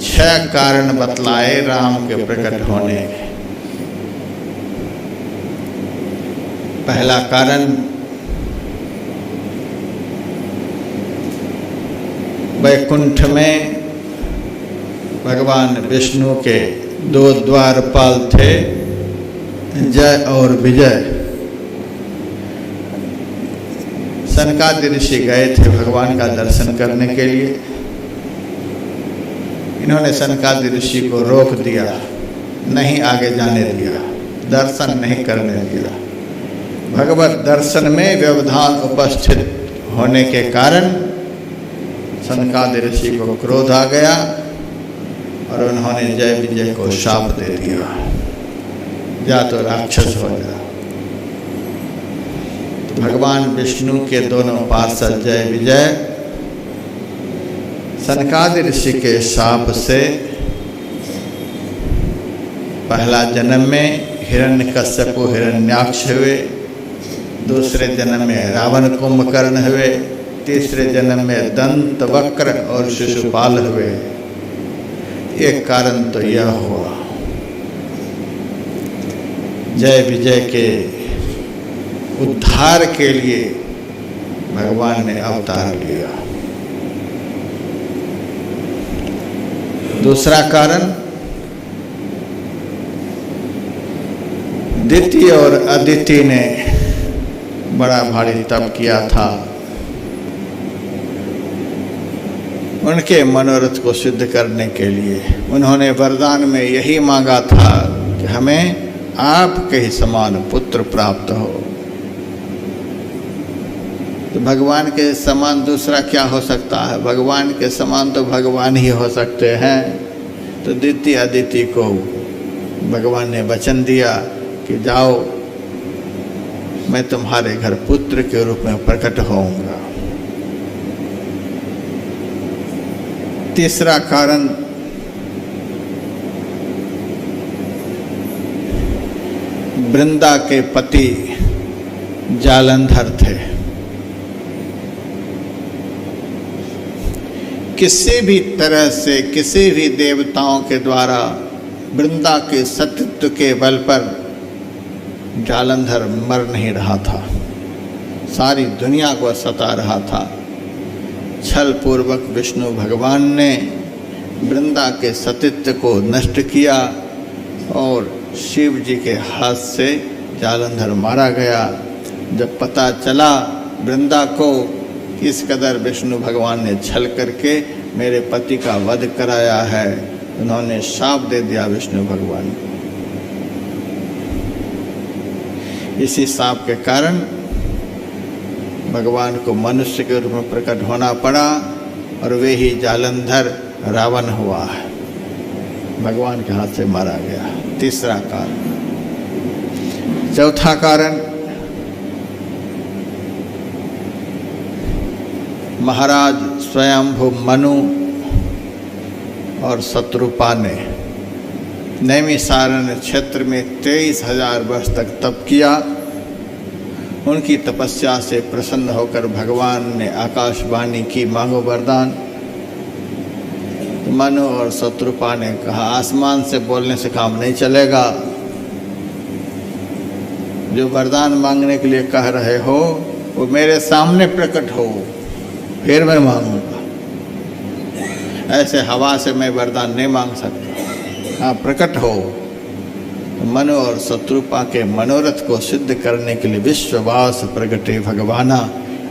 6 कारण बतलाए राम के प्रकट होने के। पहला कारण वैकुंठ में भगवान विष्णु के 2 द्वारपाल थे, जय और विजय। सनकादि ऋषि गए थे भगवान का दर्शन करने के लिए। इन्होंने सनकादि ऋषि को रोक दिया, नहीं आगे जाने दिया, दर्शन नहीं करने दिया। भगवत दर्शन में व्यवधान उपस्थित होने के कारण सनकादि ऋषि को क्रोध आ गया और उन्होंने जय विजय को शाप दे दिया, जा तो राक्षस हो जा। तो भगवान विष्णु के दोनों पार्षद जय विजय सनकादि ऋषि के शाप से पहला जन्म में हिरण्यकश्यपु हिरण्याक्ष हुए, दूसरे जन्म में रावण कुंभकर्ण हुए, तीसरे जन्म में दंत वक्र और शिशुपाल हुए। एक कारण तो यह हुआ, जय विजय के उद्धार के लिए भगवान ने अवतार लिया। दूसरा कारण, दिति और अदिति ने बड़ा भारी तप किया था। उनके मनोरथ को सिद्ध करने के लिए उन्होंने वरदान में यही मांगा था कि हमें आपके ही समान पुत्र प्राप्त हो। तो भगवान के समान दूसरा क्या हो सकता है? भगवान के समान तो भगवान ही हो सकते हैं। तो दिति अदिति को भगवान ने वचन दिया कि जाओ, मैं तुम्हारे घर पुत्र के रूप में प्रकट होऊंगा। तीसरा कारण, वृंदा के पति जालंधर थे। किसी भी तरह से किसी भी देवताओं के द्वारा वृंदा के सतीत्व के बल पर जालंधर मर नहीं रहा था, सारी दुनिया को सता रहा था। छल पूर्वक विष्णु भगवान ने वृंदा के सतीत्व को नष्ट किया और शिव जी के हाथ से जालंधर मारा गया। जब पता चला वृंदा को किस कदर विष्णु भगवान ने छल करके मेरे पति का वध कराया है, उन्होंने शाप दे दिया विष्णु भगवान को। इसी शाप के कारण भगवान को मनुष्य के रूप में प्रकट होना पड़ा और वे ही जालंधर रावण हुआ है, भगवान के हाथ से मारा गया। तीसरा कारण। चौथा कारण, महाराज स्वयंभू मनु और शत्रुपा ने नैमिषारण्य क्षेत्र में 23,000 वर्ष तक तप किया। उनकी तपस्या से प्रसन्न होकर भगवान ने आकाशवाणी की, मांगो वरदान। तो मनु और शत्रुपा ने कहा, आसमान से बोलने से काम नहीं चलेगा, जो वरदान मांगने के लिए कह रहे हो वो मेरे सामने प्रकट हो, फिर मैं मांगूंगा। ऐसे हवा से मैं वरदान नहीं मांग सकता, हाँ प्रकट हो। मनु और शत्रुपा के मनोरथ को सिद्ध करने के लिए विश्ववास प्रगटे भगवाना,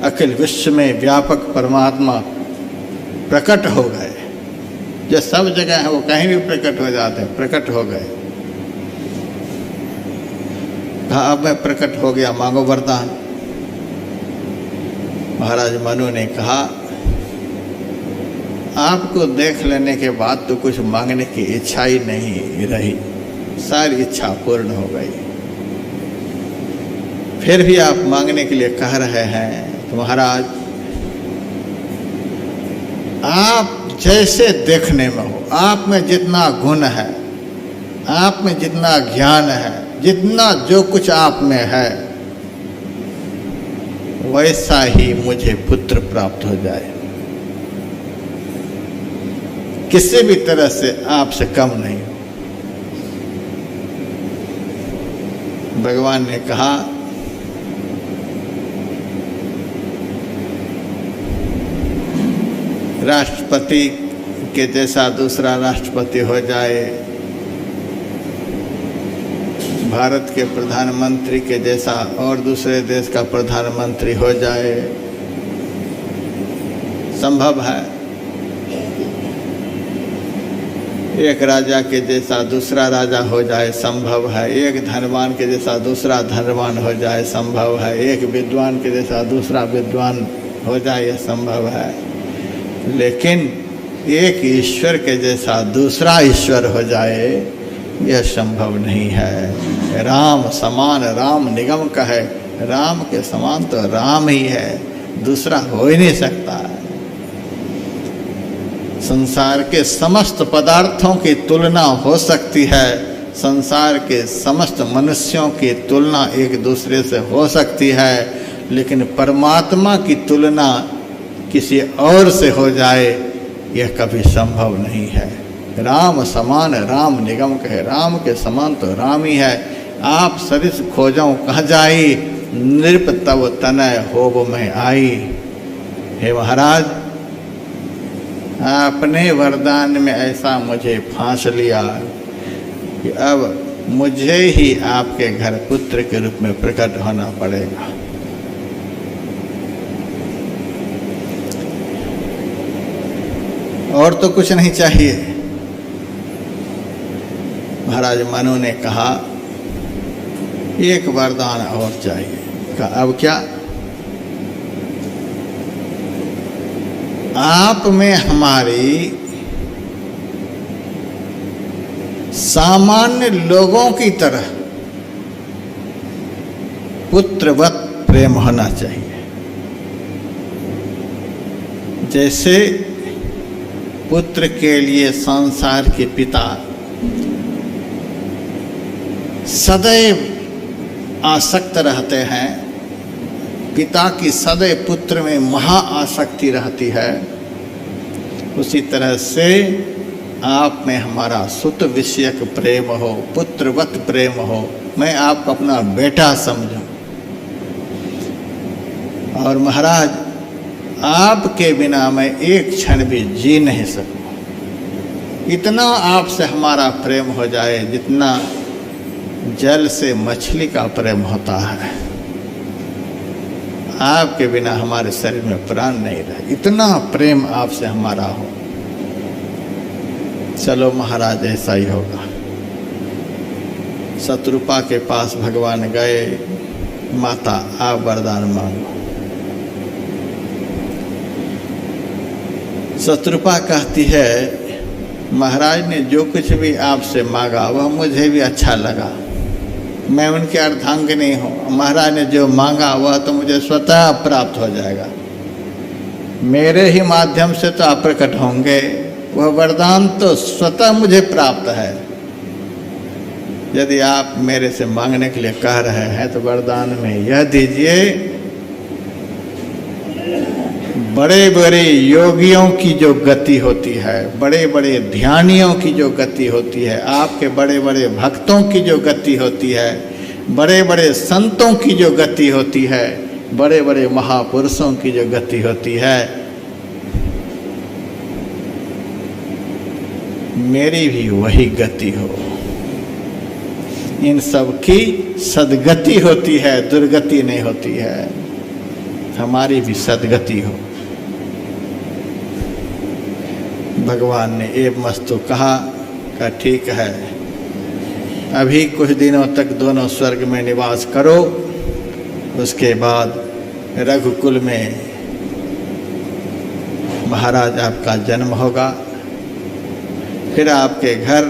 अखिल विश्व में व्यापक परमात्मा प्रकट हो गए। जो सब जगह है वो कहीं भी प्रकट हो जाते हैं, प्रकट हो गए। कहा अब मैं प्रकट हो गया, मांगो वरदान। महाराज मनु ने कहा, आपको देख लेने के बाद तो कुछ मांगने की इच्छा ही नहीं रही, सारी इच्छा पूर्ण हो गई। फिर भी आप मांगने के लिए कह रहे हैं, तो महाराज आप जैसे देखने में हो, आप में जितना गुण है, आप में जितना ज्ञान है, जितना जो कुछ आप में है, वैसा ही मुझे पुत्र प्राप्त हो जाए। किसी भी तरह से आपसे कम नहीं हो। भगवान ने कहा राष्ट्रपति के जैसा दूसरा राष्ट्रपति हो जाए, भारत के प्रधानमंत्री के जैसा और दूसरे देश का प्रधानमंत्री हो जाए, संभव है। एक राजा के जैसा दूसरा राजा हो जाए, संभव है। एक धनवान के जैसा दूसरा धनवान हो जाए, संभव है। एक विद्वान के जैसा दूसरा विद्वान हो जाए, यह संभव है। लेकिन एक ईश्वर के जैसा दूसरा ईश्वर हो जाए, यह संभव नहीं है। राम समान राम निगम का है, राम के समान तो राम ही है, दूसरा हो ही नहीं सकता है। संसार के समस्त पदार्थों की तुलना हो सकती है, संसार के समस्त मनुष्यों की तुलना एक दूसरे से हो सकती है, लेकिन परमात्मा की तुलना किसी और से हो जाए, यह कभी संभव नहीं है। राम समान राम निगम कहे, राम के समान तो राम ही है। आप सरिस खोजों कह जाई, नृप तव तनय होब में आई। हे महाराज, आपने वरदान में ऐसा मुझे फांस लिया कि अब मुझे ही आपके घर पुत्र के रूप में प्रकट होना पड़ेगा। और तो कुछ नहीं चाहिए। महाराज मनु ने कहा एक वरदान और चाहिए। कहा अब क्या? आप में हमारी सामान्य लोगों की तरह पुत्रवत प्रेम होना चाहिए। जैसे पुत्र के लिए संसार के पिता सदैव आसक्त रहते हैं, पिता की सदैव पुत्र में महा आसक्ति रहती है, उसी तरह से आप में हमारा सुत विषयक प्रेम हो, पुत्रवत प्रेम हो। मैं आपको अपना बेटा समझूं। और महाराज, आपके बिना मैं एक क्षण भी जी नहीं सकूं। इतना आपसे हमारा प्रेम हो जाए जितना जल से मछली का प्रेम होता है। आपके बिना हमारे शरीर में प्राण नहीं रहे, इतना प्रेम आपसे हमारा हो। चलो महाराज, ऐसा ही होगा। शत्रुपा के पास भगवान गए, माता आप वरदान मांगो। शत्रुपा कहती है महाराज ने जो कुछ भी आपसे मांगा वह मुझे भी अच्छा लगा, मैं उनके अर्धांगिनी हूँ। महाराज ने जो मांगा वह तो मुझे स्वतः प्राप्त हो जाएगा, मेरे ही माध्यम से तो आप प्रकट होंगे। वह वरदान तो स्वतः मुझे प्राप्त है। यदि आप मेरे से मांगने के लिए कह रहे हैं तो वरदान में यह दीजिए, बड़े बड़े योगियों की जो गति होती है, बड़े बड़े ध्यानियों की जो गति होती है, आपके बड़े बड़े भक्तों की जो गति होती है, बड़े बड़े संतों की जो गति होती है, बड़े बड़े महापुरुषों की जो गति होती है, मेरी भी वही गति हो। इन सब की सद्गति होती है, दुर्गति नहीं होती है। हमारी भी सद्गति हो। भगवान ने एक मस्तु कहा कि ठीक है, अभी कुछ दिनों तक दोनों स्वर्ग में निवास करो, उसके बाद रघुकुल में महाराज आपका जन्म होगा, फिर आपके घर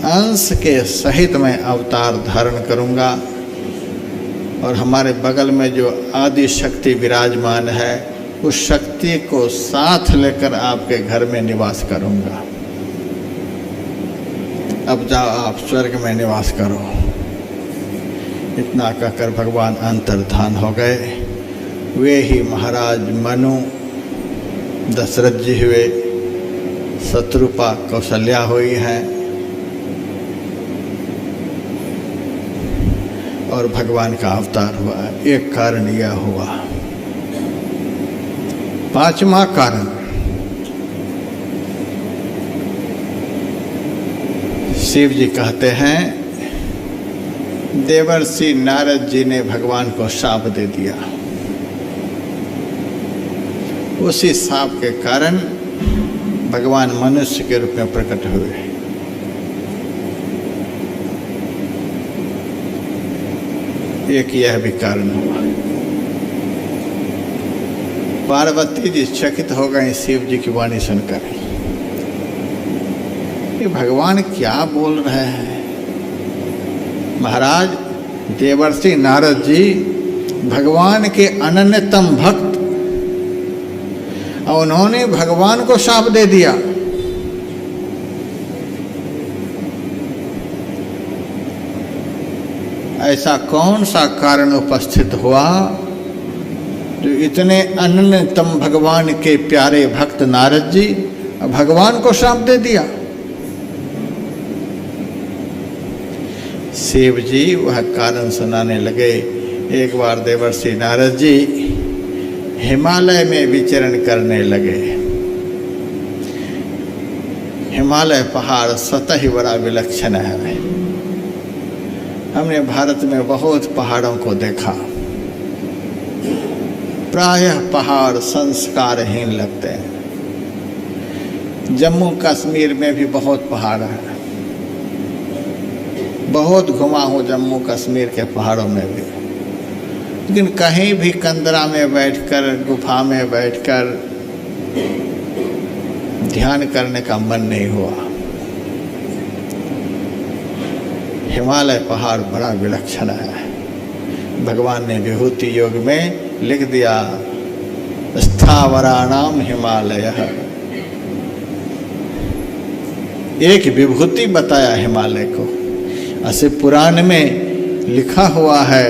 अंश के सहित मैं अवतार धारण करूंगा और हमारे बगल में जो आदि शक्ति विराजमान है उस शक्ति को साथ लेकर आपके घर में निवास करूंगा। अब जाओ आप स्वर्ग में निवास करो। इतना कहकर भगवान अंतर्धान हो गए। वे ही महाराज मनु दशरथ जी हुए, शत्रुपा कौशल्या हुई है और भगवान का अवतार हुआ। एक कारण यह हुआ। पांचवा कारण, शिव जी कहते हैं देवर्षि नारद जी ने भगवान को शाप दे दिया। उसी शाप के कारण भगवान मनुष्य के रूप में प्रकट हुए। एक यह भी कारण हुआ। पार्वती जी चकित हो गई शिव जी की वाणी सुनकर। ये भगवान क्या बोल रहे हैं? महाराज, देवर्षि नारद जी भगवान के अनन्यतम भक्त, और उन्होंने भगवान को शाप दे दिया। ऐसा कौन सा कारण उपस्थित हुआ जो इतने अनन्यतम भगवान के प्यारे भक्त नारद जी भगवान को शाप दे दिया? शिव जी वह कारण सुनाने लगे। एक बार देवर्षि नारद जी हिमालय में विचरण करने लगे। हिमालय पहाड़ स्वतः ही बड़ा विलक्षण है। हमने भारत में बहुत पहाड़ों को देखा, प्रायः पहाड़ संस्कारहीन लगते हैं। जम्मू कश्मीर में भी बहुत पहाड़ है, बहुत घुमा हूँ जम्मू कश्मीर के पहाड़ों में भी, लेकिन कहीं भी कंदरा में बैठकर, गुफा में बैठकर ध्यान करने का मन नहीं हुआ। हिमालय पहाड़ बड़ा विलक्षण है। भगवान ने विभूति योग में लिख दिया, स्थावराणाम हिमालय। एक विभूति बताया हिमालय को। ऐसे पुराण में लिखा हुआ है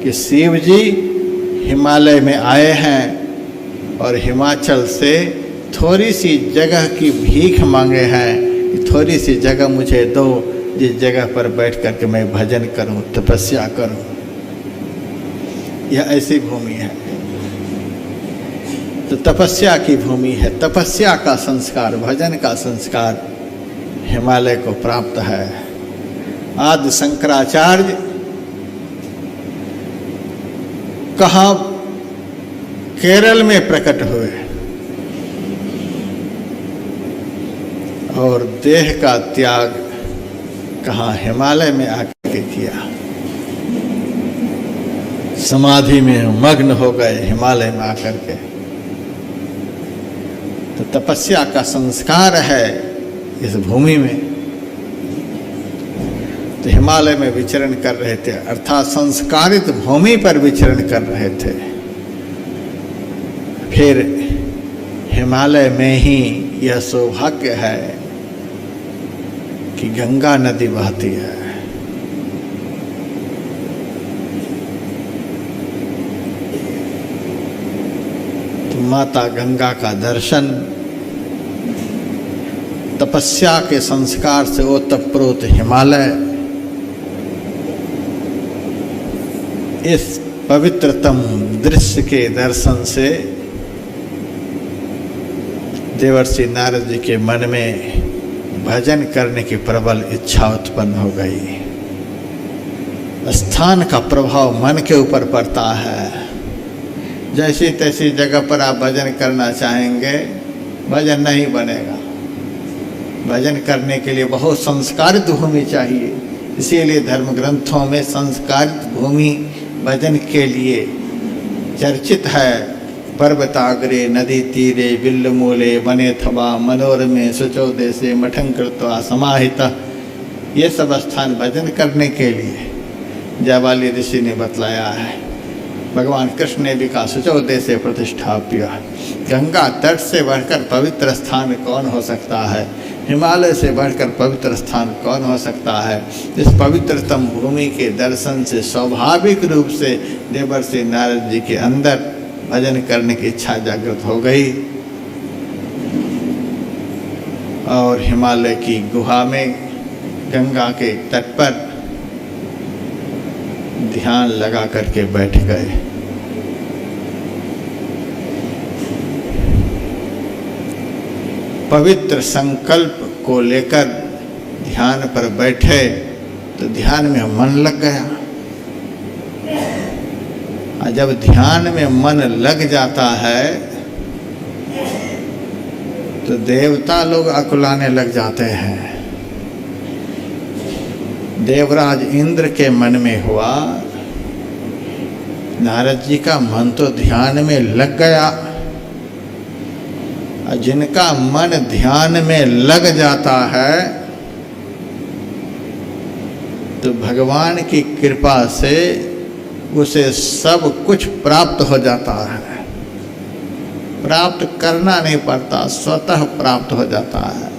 कि शिव जी हिमालय में आए हैं और हिमाचल से थोड़ी सी जगह की भीख मांगे हैं कि थोड़ी सी जगह मुझे दो, जिस जगह पर बैठ कर के मैं भजन करूं, तपस्या करूं। यह ऐसी भूमि है तो तपस्या की भूमि है। तपस्या का संस्कार, भजन का संस्कार हिमालय को प्राप्त है। आदि शंकराचार्य कहाँ? केरल में प्रकट हुए और देह का त्याग कहाँ? हिमालय में आकर के किया। समाधि में मग्न हो गए हिमालय में आकर के। तो तपस्या का संस्कार है इस भूमि में। तो हिमालय में विचरण कर रहे थे, अर्थात संस्कारित भूमि पर विचरण कर रहे थे। फिर हिमालय में ही यह सौभाग्य है कि गंगा नदी बहती है। तो माता गंगा का दर्शन, तपस्या के संस्कार से ओतप्रोत हिमालय, इस पवित्रतम दृश्य के दर्शन से देवर्षि नारद जी के मन में भजन करने की प्रबल इच्छा उत्पन्न हो गई। स्थान का प्रभाव मन के ऊपर पड़ता है। जैसी तैसी जगह पर आप भजन करना चाहेंगे, भजन नहीं बनेगा। भजन करने के लिए बहुत संस्कारित भूमि चाहिए। इसीलिए धर्म ग्रंथों में संस्कारित भूमि भजन के लिए चर्चित है। पर्वताग्रे नदी तीरे बिल्लमूले वनेथवा मनोरमे शुचो देशे मठं कृत्वा समाहितः। ये सब स्थान भजन करने के लिए जाबाली ऋषि ने बतलाया है। भगवान कृष्ण ने भी कहा शुचो देशे प्रतिष्ठाप्य। गंगा तट से बढ़कर पवित्र स्थान कौन हो सकता है? हिमालय से बढ़कर पवित्र स्थान कौन हो सकता है? इस पवित्रतम भूमि के दर्शन से स्वाभाविक रूप से देवर्षि नारद जी के अंदर भजन करने की इच्छा जागृत हो गई। और हिमालय की गुहा में गंगा के तट पर ध्यान लगा करके बैठ गए। पवित्र संकल्प को लेकर ध्यान पर बैठे तो ध्यान में मन लग गया। और जब ध्यान में मन लग जाता है तो देवता लोग अकुलाने लग जाते हैं। देवराज इंद्र के मन में हुआ, नारद जी का मन तो ध्यान में लग गया। और जिनका मन ध्यान में लग जाता है तो भगवान की कृपा से उसे सब कुछ प्राप्त हो जाता है। प्राप्त करना नहीं पड़ता, स्वतः प्राप्त हो जाता है।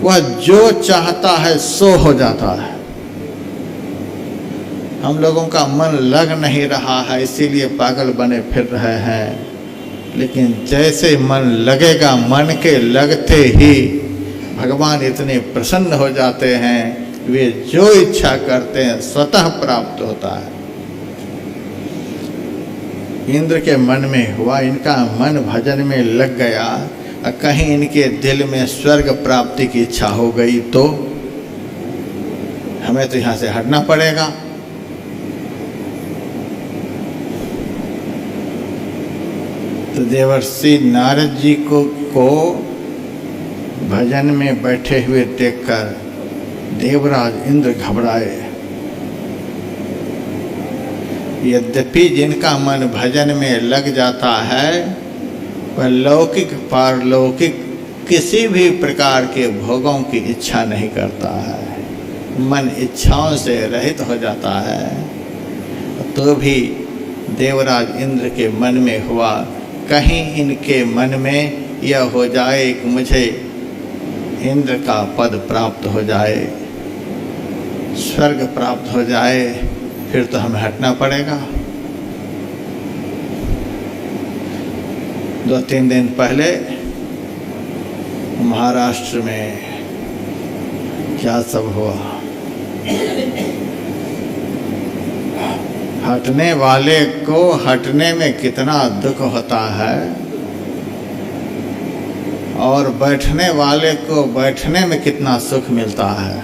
वह जो चाहता है सो हो जाता है। हम लोगों का मन लग नहीं रहा है, इसीलिए पागल बने फिर रहे हैं। लेकिन जैसे मन लगेगा, मन के लगते ही भगवान इतने प्रसन्न हो जाते हैं, वे जो इच्छा करते हैं स्वतः प्राप्त होता है। इंद्र के मन में हुआ, इनका मन भजन में लग गया। कहीं इनके दिल में स्वर्ग प्राप्ति की इच्छा हो गई तो हमें तो यहाँ से हटना पड़ेगा। तो देवर्षि नारद जी को भजन में बैठे हुए देखकर देवराज इंद्र घबराए। यद्यपि जिनका मन भजन में लग जाता है वह लौकिक पारलौकिक किसी भी प्रकार के भोगों की इच्छा नहीं करता है। मन इच्छाओं से रहित हो जाता है। तो भी देवराज इंद्र के मन में हुआ, कहीं इनके मन में यह हो जाए कि मुझे इंद्र का पद प्राप्त हो जाए, स्वर्ग प्राप्त हो जाए, फिर तो हमें हटना पड़ेगा। 2-3 दिन पहले महाराष्ट्र में क्या सब हुआ। हटने वाले को हटने में कितना दुख होता है और बैठने वाले को बैठने में कितना सुख मिलता है,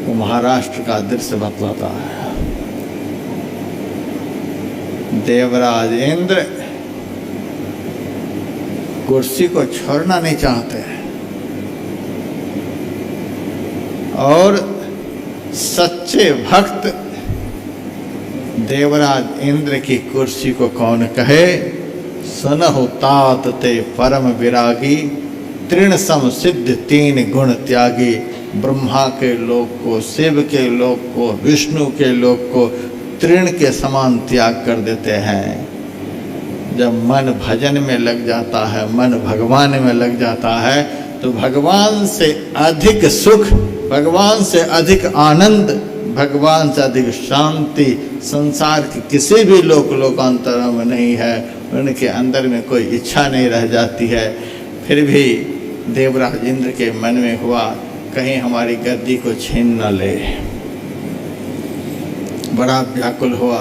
वो महाराष्ट्र का दृश्य बतलाता है। देवराज इंद्र कुर्सी को छोड़ना नहीं चाहते और सच्चे भक्त देवराज इंद्र की कुर्सी को कौन कहे। सुनहु तात ते परम विरागी, तृण सम सिद्ध 3 गुण त्यागी। ब्रह्मा के लोक को, शिव के लोक को, विष्णु के लोक को तृण के समान त्याग कर देते हैं। जब मन भजन में लग जाता है, मन भगवान में लग जाता है, तो भगवान से अधिक सुख, भगवान से अधिक आनंद, भगवान से अधिक शांति संसार के किसी भी लोकांतरों में नहीं है। उनके अंदर में कोई इच्छा नहीं रह जाती है। फिर भी देवराज इंद्र के मन में हुआ, कहीं हमारी गद्दी को छीन न ले। बड़ा व्याकुल हुआ,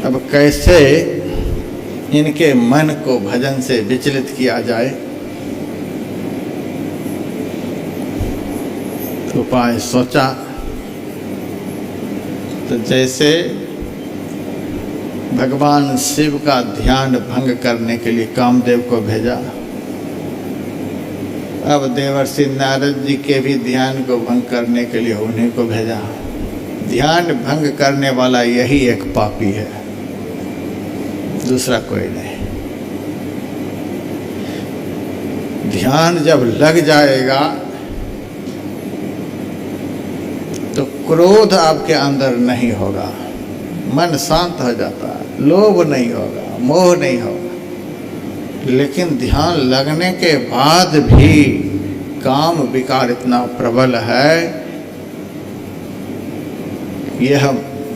अब कैसे इनके मन को भजन से विचलित किया जाए। उपाय सोचा, तो जैसे भगवान शिव का ध्यान भंग करने के लिए कामदेव को भेजा, अब देवर्षि नारद जी के भी ध्यान को भंग करने के लिए उन्हीं को भेजा। ध्यान भंग करने वाला यही एक पापी है, दूसरा कोई नहीं। ध्यान जब लग जाएगा तो क्रोध आपके अंदर नहीं होगा, मन शांत हो जाता है, लोभ नहीं होगा, मोह नहीं होगा। लेकिन ध्यान लगने के बाद भी काम विकार इतना प्रबल है, यह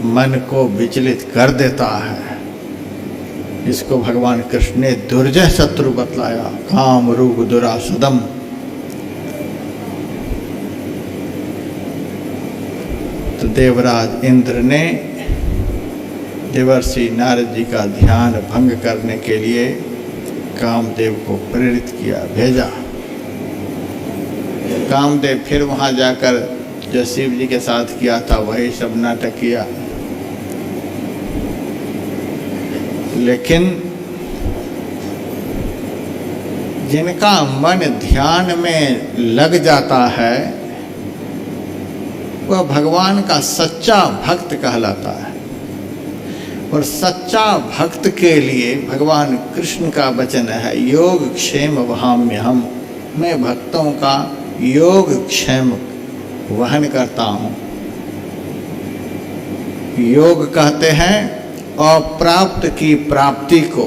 मन को विचलित कर देता है। इसको भगवान कृष्ण ने दुर्जय शत्रु बतलाया, काम रूप दुरासदम। तो देवराज इंद्र ने देवर्षि नारद जी का ध्यान भंग करने के लिए कामदेव को प्रेरित किया, भेजा। कामदेव फिर वहां जाकर जो शिव जी के साथ किया था वही सब नाटक किया। लेकिन जिनका मन ध्यान में लग जाता है वह भगवान का सच्चा भक्त कहलाता है। और सच्चा भक्त के लिए भगवान कृष्ण का वचन है, योग क्षेम वहाम्यहम्, मैं भक्तों का योग क्षेम वहन करता हूँ। योग कहते हैं अप्राप्त की प्राप्ति को,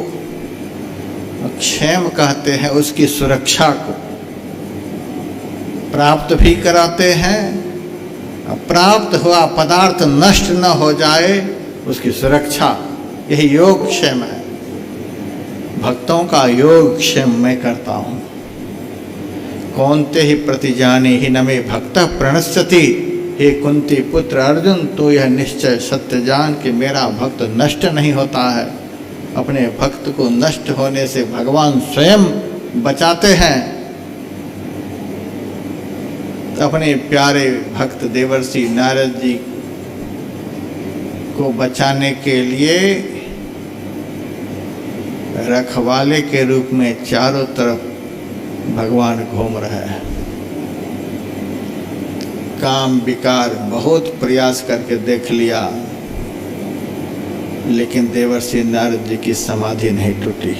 क्षेम कहते हैं उसकी सुरक्षा को। प्राप्त भी कराते हैं, प्राप्त हुआ पदार्थ नष्ट न हो जाए उसकी सुरक्षा, यही योग क्षेम है। भक्तों का योग क्षेम मैं करता हूँ। कौन्ते ही प्रतिजानी ही न मे भक्त प्रणश्यति, हे कुंती पुत्र अर्जुन, तो यह निश्चय सत्य जान कि मेरा भक्त नष्ट नहीं होता है। अपने भक्त को नष्ट होने से भगवान स्वयं बचाते हैं। तो अपने प्यारे भक्त देवर्षि नारद जी को बचाने के लिए रखवाले के रूप में चारों तरफ भगवान घूम रहे हैं। काम विकार बहुत प्रयास करके देख लिया, लेकिन देवर्षि नारद जी की समाधि नहीं टूटी।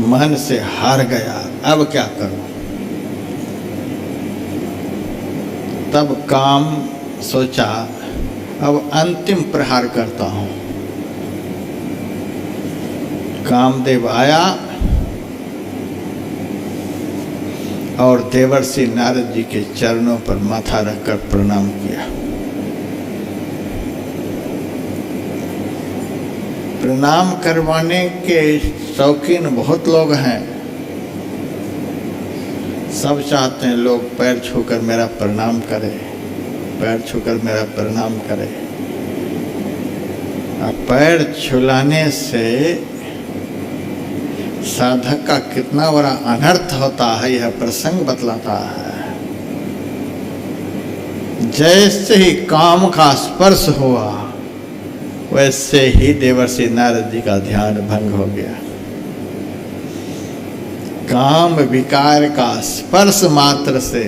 मन से हार गया, अब क्या करूं। तब काम सोचा अब अंतिम प्रहार करता हूं। कामदेव आया और देवर्षि नारद जी के चरणों पर माथा रखकर प्रणाम किया। प्रणाम करवाने के शौकीन बहुत लोग हैं। सब चाहते हैं लोग पैर छूकर मेरा प्रणाम करें, पैर छूकर मेरा प्रणाम करें। पैर छुलाने से साधक का कितना बड़ा अनर्थ होता है यह प्रसंग बतलाता है। जैसे ही काम का स्पर्श हुआ वैसे ही देवर्षि नारद जी का ध्यान भंग हो गया। काम विकार का स्पर्श मात्र से,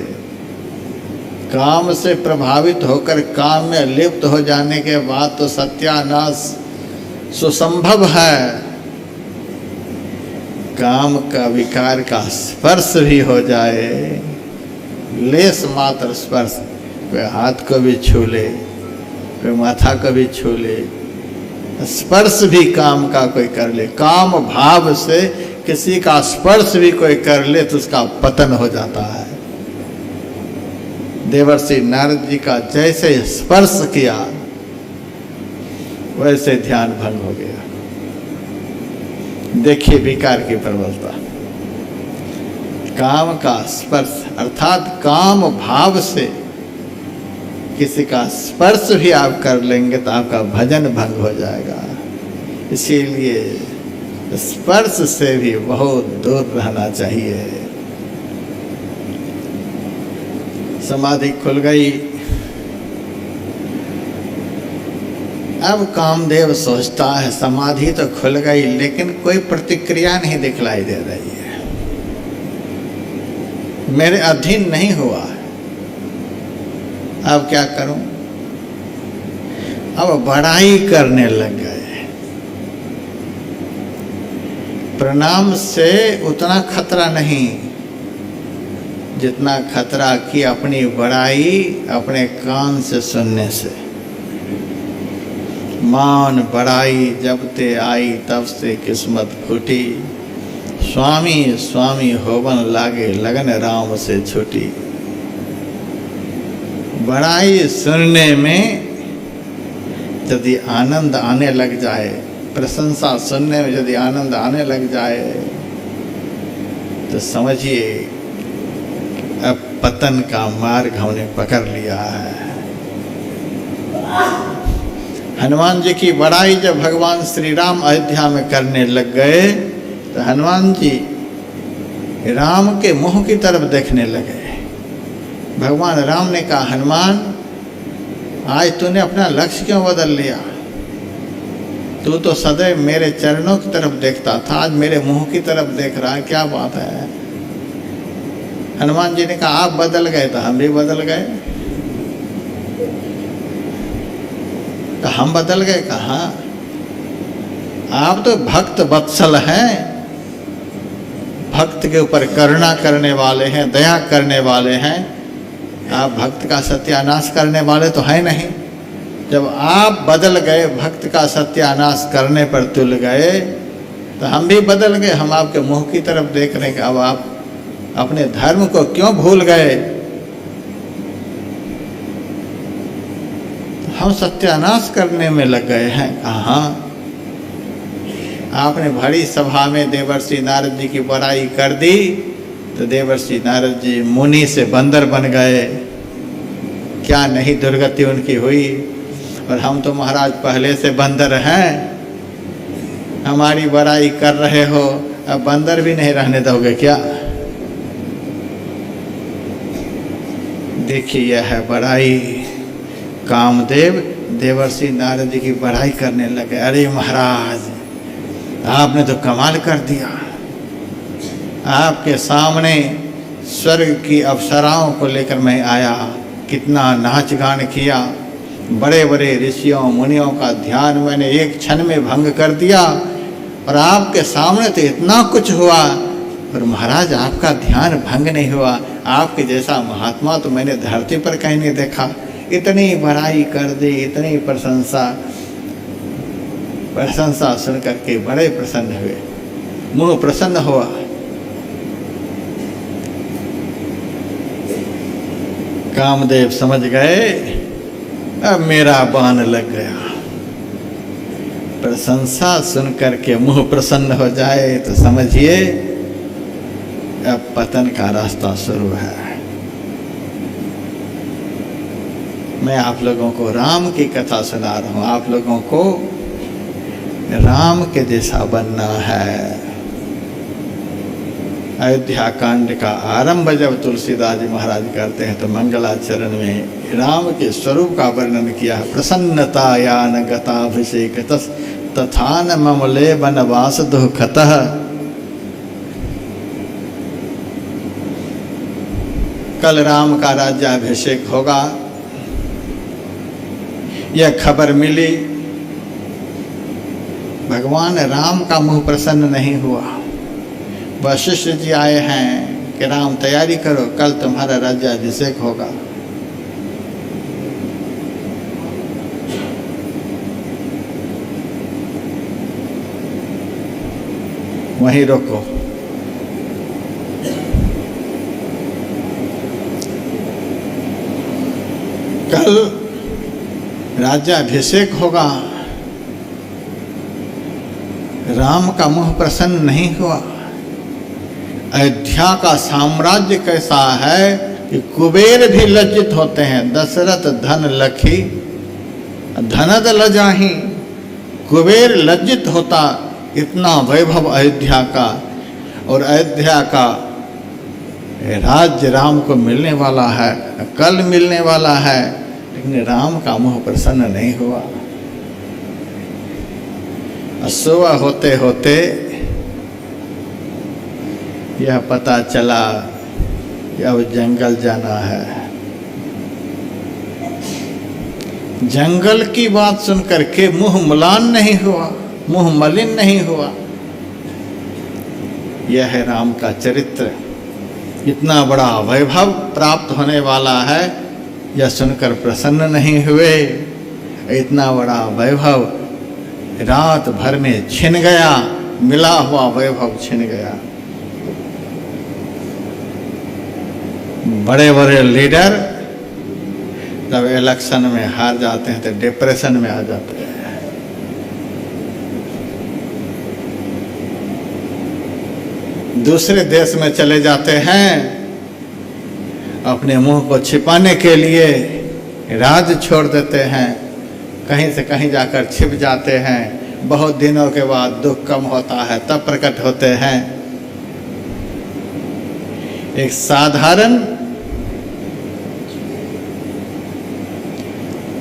काम से प्रभावित होकर काम में लिप्त हो जाने के बाद तो सत्यानाश सुसंभव है। काम का विकार का स्पर्श भी हो जाए, लेस मात्र स्पर्श, कोई हाथ को भी छू ले, कोई माथा को भी छू ले, स्पर्श भी काम का कोई कर ले, काम भाव से किसी का स्पर्श भी कोई कर ले तो उसका पतन हो जाता है। देवर्षि नारद जी का जैसे स्पर्श किया वैसे ध्यान भंग हो गया। देखिए विकार की प्रबलता। काम का स्पर्श अर्थात काम भाव से किसी का स्पर्श भी आप कर लेंगे तो आपका भजन भंग हो जाएगा। इसीलिए स्पर्श से भी बहुत दूर रहना चाहिए। समाधि खुल गई। अब कामदेव सोचता है समाधि तो खुल गई लेकिन कोई प्रतिक्रिया नहीं दिखलाई दे रही है, मेरे अधीन नहीं हुआ, अब क्या करूं। अब बड़ाई करने लग गए। प्रणाम से उतना खतरा नहीं जितना खतरा कि अपनी बड़ाई अपने कान से सुनने से। मान बड़ाई जब ते आई तब से किस्मत फूटी, स्वामी स्वामी होवन लागे लगन राम से छूटी। बड़ाई सुनने में यदि आनंद आने लग जाए, प्रशंसा सुनने में यदि आनंद आने लग जाए, तो समझिए अब पतन का मार्ग हमने पकड़ लिया है। हनुमान जी की बड़ाई जब भगवान श्री राम अयोध्या में करने लग गए, तो हनुमान जी राम के मुंह की तरफ देखने लगे। भगवान राम ने कहा, हनुमान आज तूने अपना लक्ष्य क्यों बदल लिया? तू तो सदैव मेरे चरणों की तरफ देखता था, आज मेरे मुंह की तरफ देख रहा है, क्या बात है? हनुमान जी ने कहा, आप बदल गए तो हम भी बदल गए। तो हम बदल गए? कहा, आप तो भक्त वत्सल हैं, भक्त के ऊपर करुणा करने वाले हैं, दया करने वाले हैं। आप भक्त का सत्यानाश करने वाले तो है नहीं। जब आप बदल गए, भक्त का सत्यानाश करने पर तुल गए, तो हम भी बदल गए। हम आपके मुंह की तरफ देख रहे हैं कि अब आप अपने धर्म को क्यों भूल गए? हम सत्यानाश करने में लग गए हैं। कहा, आपने बड़ी सभा में देवर्षि नारद जी की बड़ाई कर दी, तो देवर्षि नारद जी मुनि से बंदर बन गए। क्या नहीं दुर्गति उनकी हुई। और हम तो महाराज पहले से बंदर हैं, हमारी बड़ाई कर रहे हो, अब बंदर भी नहीं रहने दोगे क्या? देखिए, यह है बड़ाई। कामदेव देवर्षि नारद जी की बड़ाई करने लगे। अरे महाराज, आपने तो कमाल कर दिया। आपके सामने स्वर्ग की अप्सराओं को लेकर मैं आया, कितना नाच गान किया, बड़े बड़े ऋषियों मुनियों का ध्यान मैंने एक क्षण में भंग कर दिया, और आपके सामने तो इतना कुछ हुआ, और महाराज आपका ध्यान भंग नहीं हुआ। आपके जैसा महात्मा तो मैंने धरती पर कहीं नहीं देखा। इतनी बड़ाई कर दी, इतनी प्रशंसा सुन करके बड़े प्रसन्न हुए, मुंह प्रसन्न हुआ। कामदेव समझ गए, अब मेरा बाण लग गया। प्रशंसा सुन करके मुंह प्रसन्न हो जाए तो समझिए अब पतन का रास्ता शुरू है। मैं आप लोगों को राम की कथा सुना रहा हूँ। आप लोगों को राम के जैसा बनना है। अयोध्या कांड का आरंभ जब तुलसीदास जी महाराज करते हैं, तो मंगलाचरण में राम के स्वरूप का वर्णन किया है। प्रसन्नतायान गताभिषेक तथान ममले वनवास दुःखतः। कल राम का राज्याभिषेक होगा, यह खबर मिली। भगवान राम का मुंह प्रसन्न नहीं हुआ। वशिष्ठ जी आए हैं कि राम तैयारी करो, कल तुम्हारा राज्याभिषेक होगा। वहीं रोको। कल राज्याभिषेक होगा। राम का मुंह प्रसन्न नहीं हुआ। अयोध्या का साम्राज्य कैसा है कि कुबेर भी लज्जित होते हैं। दशरथ धन लखी धनद लजाही, कुबेर लज्जित होता। इतना वैभव अयोध्या का, और अयोध्या का राज्य राम को मिलने वाला है, कल मिलने वाला है, लेकिन राम का मुंह प्रसन्न नहीं हुआ। सुबह होते होते यह पता चला कि अब जंगल जाना है। जंगल की बात सुनकर के मुंह म्लान नहीं हुआ, मुंह मलिन नहीं हुआ। यह है राम का चरित्र। इतना बड़ा वैभव प्राप्त होने वाला है, यह सुनकर प्रसन्न नहीं हुए। इतना बड़ा वैभव रात भर में छिन गया, मिला हुआ वैभव छिन गया। बड़े बड़े लीडर जब इलेक्शन में हार जाते हैं तो डिप्रेशन में आ जाते हैं। दूसरे देश में चले जाते हैं, अपने मुंह को छिपाने के लिए राज छोड़ देते हैं, कहीं से कहीं जाकर छिप जाते हैं। बहुत दिनों के बाद दुख कम होता है तब प्रकट होते हैं। एक साधारण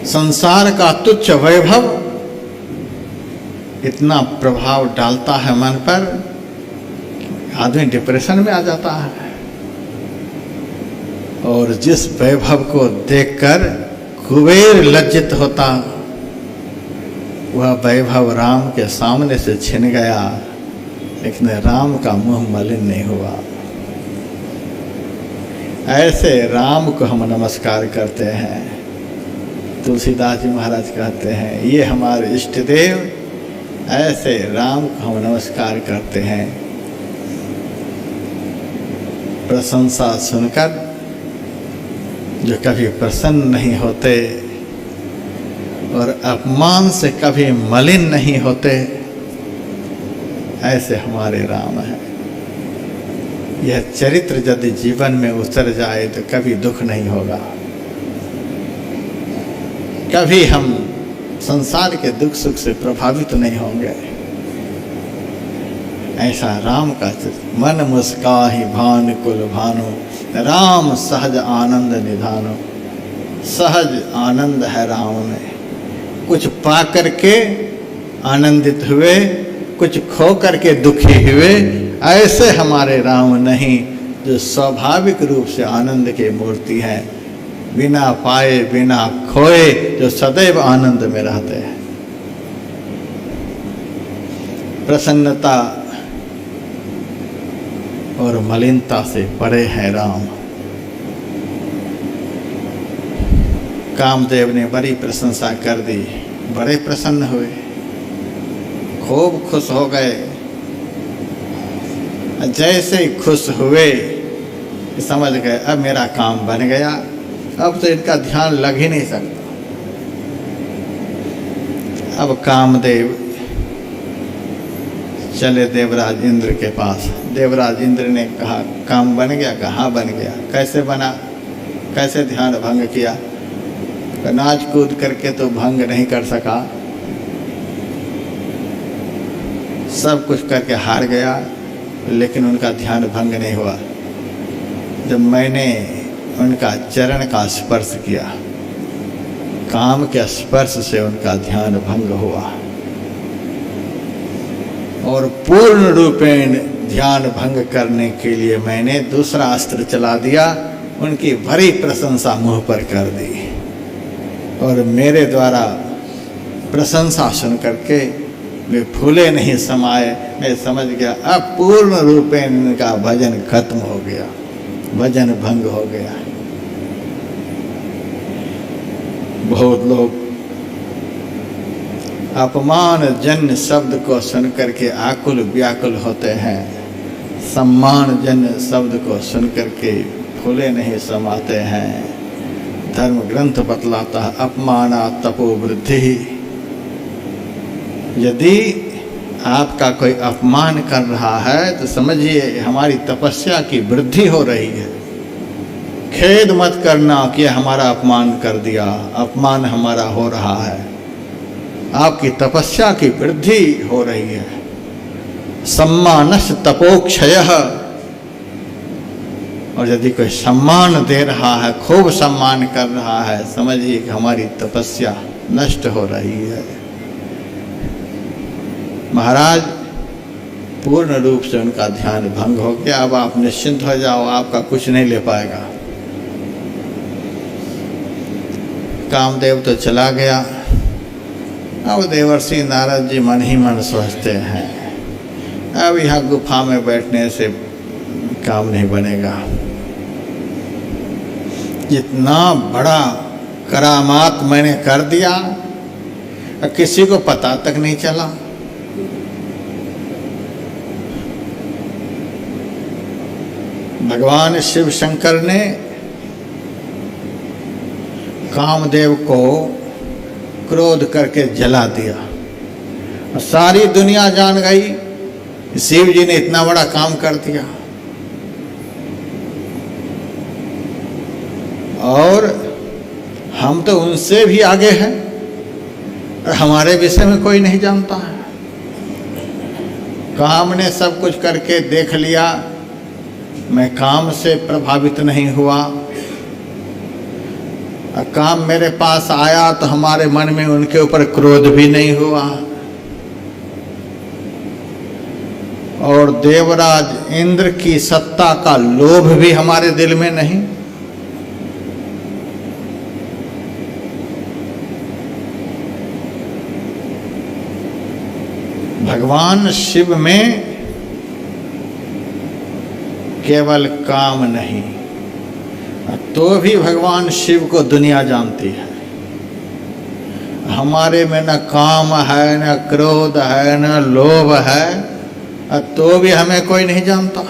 संसार का तुच्छ वैभव इतना प्रभाव डालता है मन पर, आदमी डिप्रेशन में आ जाता है। और जिस वैभव को देखकर कुबेर लज्जित होता, वह वैभव राम के सामने से छिन गया, लेकिन राम का मुंह मलिन नहीं हुआ। ऐसे राम को हम नमस्कार करते हैं। तुलसीदास जी महाराज कहते हैं, ये हमारे इष्ट देव, ऐसे राम को हम नमस्कार करते हैं। प्रशंसा सुनकर जो कभी प्रसन्न नहीं होते और अपमान से कभी मलिन नहीं होते, ऐसे हमारे राम हैं। यह चरित्र यदि जीवन में उतर जाए तो कभी दुख नहीं होगा, कभी हम संसार के दुख सुख से प्रभावित नहीं होंगे। ऐसा राम का चित्र। मन मुस्काहि भानु कुल भानु, राम सहज आनंद निधानो। सहज आनंद है राम में। कुछ पा करके आनंदित हुए, कुछ खो करके दुखी हुए, ऐसे हमारे राम नहीं, जो स्वाभाविक रूप से आनंद की मूर्ति है, बिना पाए बिना खोए, जो सदैव आनंद में रहते हैं। प्रसन्नता और मलिनता से परे है राम। कामदेव ने बड़ी प्रशंसा कर दी, बड़े प्रसन्न हुए, खूब खुश हो गए। जैसे ही खुश हुए समझ गए अब मेरा काम बन गया, अब तो इनका ध्यान लग ही नहीं सकता। अब कामदेव चले देवराज इंद्र के पास। देवराज इंद्र ने कहा काम बन गया? कहाँ बन गया? कैसे बना? कैसे ध्यान भंग किया? नाच कूद करके तो भंग नहीं कर सका, सब कुछ करके हार गया, लेकिन उनका ध्यान भंग नहीं हुआ। जब मैंने उनका चरण का स्पर्श किया, काम के स्पर्श से उनका ध्यान भंग हुआ और पूर्ण रूपेण ध्यान भंग करने के लिए मैंने दूसरा अस्त्र चला दिया, उनकी भरी प्रशंसा मुंह पर कर दी और मेरे द्वारा प्रशंसा सुन करके वे फूले नहीं समाये। मैं समझ गया अब पूर्ण रूपेण इनका भजन खत्म हो गया, भजन भंग हो गया। बहुत लोग अपमान जन्य शब्द को सुन करके आकुल व्याकुल होते हैं, सम्मान जन्य शब्द को सुन करके फूले नहीं समाते हैं। धर्म ग्रंथ बतलाता है अपमाना तपो वृद्धि। यदि आपका कोई अपमान कर रहा है तो समझिए हमारी तपस्या की वृद्धि हो रही है। खेद मत करना कि हमारा अपमान कर दिया, अपमान हमारा हो रहा है, आपकी तपस्या की वृद्धि हो रही है। सम्मानस तपोक्षयः। और यदि कोई सम्मान दे रहा है, खूब सम्मान कर रहा है, समझिए कि हमारी तपस्या नष्ट हो रही है। महाराज पूर्ण रूप से उनका ध्यान भंग हो गया। अब आप निश्चिंत हो जाओ, आपका कुछ नहीं ले पाएगा। कामदेव तो चला गया। अब देवर्षि नारद जी मन ही मन सोचते हैं अब यहाँ गुफा में बैठने से काम नहीं बनेगा। इतना बड़ा करामात मैंने कर दिया, किसी को पता तक नहीं चला। भगवान शिव शंकर ने कामदेव को क्रोध करके जला दिया और सारी दुनिया जान गई शिव जी ने इतना बड़ा काम कर दिया। और हम तो उनसे भी आगे हैं और हमारे विषय में कोई नहीं जानता है। काम ने सब कुछ करके देख लिया, मैं काम से प्रभावित नहीं हुआ। काम मेरे पास आया तो हमारे मन में उनके ऊपर क्रोध भी नहीं हुआ। और देवराज इंद्र की सत्ता का लोभ भी हमारे दिल में नहीं। भगवान शिव में केवल काम नहीं, तो भी भगवान शिव को दुनिया जानती है। हमारे में न काम है, न क्रोध है, न लोभ है, तो भी हमें कोई नहीं जानता।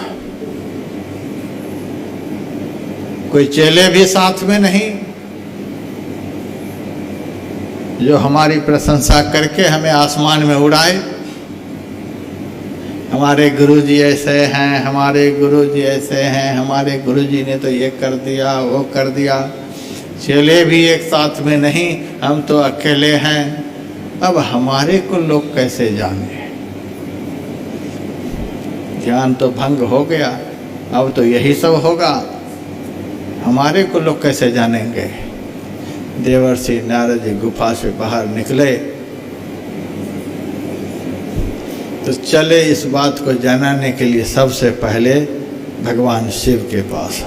कोई चेले भी साथ में नहीं जो हमारी प्रशंसा करके हमें आसमान में उड़ाए। हमारे गुरुजी ऐसे हैं, हमारे गुरुजी ऐसे हैं, हमारे गुरुजी ने तो ये कर दिया, वो कर दिया। चेले भी एक साथ में नहीं, हम तो अकेले हैं। अब हमारे को लोग कैसे जाने? ज्ञान तो भंग हो गया, अब तो यही सब होगा। हमारे को लोग कैसे जानेंगे? देवर्षि नारद जी गुफा से बाहर निकले तो चले इस बात को जानने के लिए सबसे पहले भगवान शिव के पास।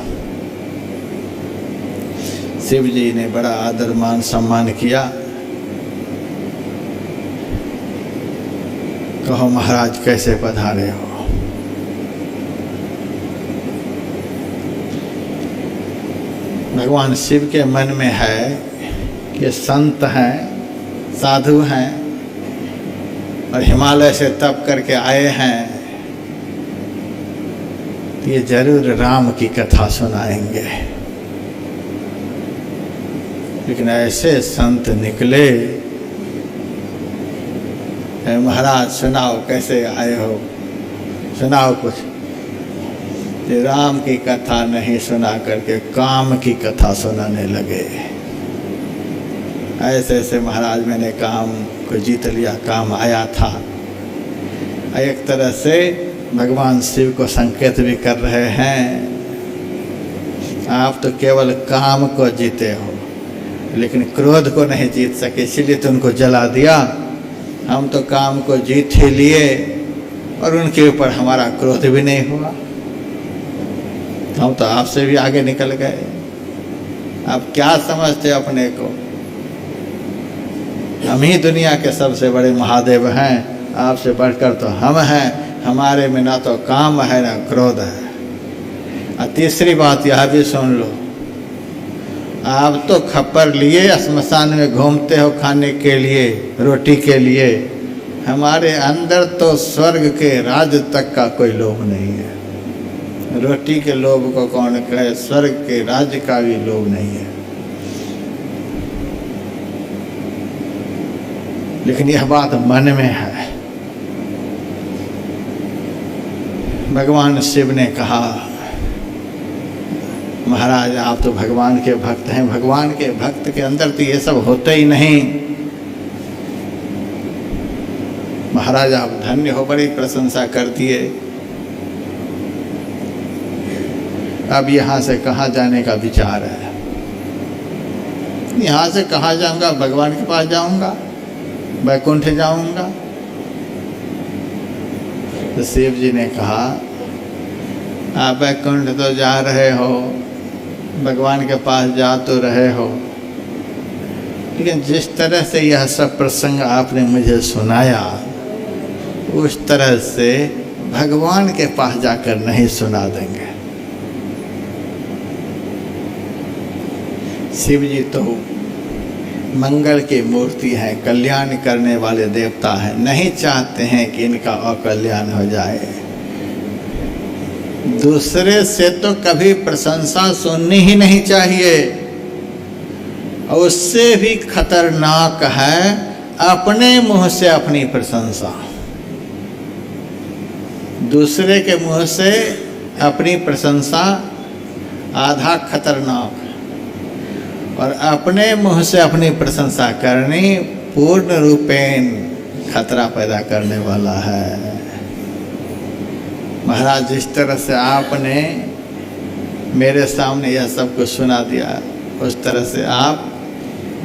शिव जी ने बड़ा आदर मान सम्मान किया। कहो महाराज कैसे पधारे हो? भगवान शिव के मन में है कि संत हैं, साधु हैं और हिमालय से तप करके आए हैं, तो ये जरूर राम की कथा सुनाएंगे। लेकिन ऐसे संत निकले, महाराज सुनाओ कैसे आए हो, सुनाओ कुछ। ये राम की कथा नहीं सुना करके काम की कथा सुनाने लगे। ऐसे ऐसे महाराज मैंने काम को जीत लिया, काम आया था। एक तरह से भगवान शिव को संकेत भी कर रहे हैं, आप तो केवल काम को जीते हो लेकिन क्रोध को नहीं जीत सके, इसलिए तो उनको जला दिया। हम तो काम को जीत ही लिए और उनके ऊपर हमारा क्रोध भी नहीं हुआ। हम तो आपसे भी आगे निकल गए। आप क्या समझते हो अपने को? हम ही दुनिया के सबसे बड़े महादेव हैं, आपसे बढ़कर तो हम हैं। हमारे में ना तो काम है ना क्रोध है। और तीसरी बात यह भी सुन लो, आप तो खप्पर लिए श्मशान में घूमते हो खाने के लिए, रोटी के लिए। हमारे अंदर तो स्वर्ग के राज तक का कोई लोभ नहीं है। रोटी के लोभ को कौन कहे, स्वर्ग के राज्य का भी लोभ नहीं है। लेकिन यह बात मन में है। भगवान शिव ने कहा, महाराज आप तो भगवान के भक्त हैं, भगवान के भक्त के अंदर तो ये सब होते ही नहीं। महाराज आप धन्य हो, बड़ी प्रशंसा कर दिए। अब यहाँ से कहाँ जाने का विचार है? यहाँ से कहाँ जाऊँगा? भगवान के पास जाऊँगा, वैकुंठ जाऊँगा। तो शिव जी ने कहा, आप वैकुंठ तो जा रहे हो, भगवान के पास जा तो रहे हो, लेकिन जिस तरह से यह सब प्रसंग आपने मुझे सुनाया, उस तरह से भगवान के पास जाकर नहीं सुना देंगे। शिव जी तो मंगल की मूर्ति है, कल्याण करने वाले देवता हैं, नहीं चाहते हैं कि इनका अकल्याण हो जाए। दूसरे से तो कभी प्रशंसा सुननी ही नहीं चाहिए। और उससे भी खतरनाक है अपने मुंह से अपनी प्रशंसा। दूसरे के मुंह से अपनी प्रशंसा आधा खतरनाक, और अपने मुंह से अपनी प्रशंसा करनी पूर्ण रूपेण खतरा पैदा करने वाला है। महाराज, जिस तरह से आपने मेरे सामने यह सब कुछ सुना दिया, उस तरह से आप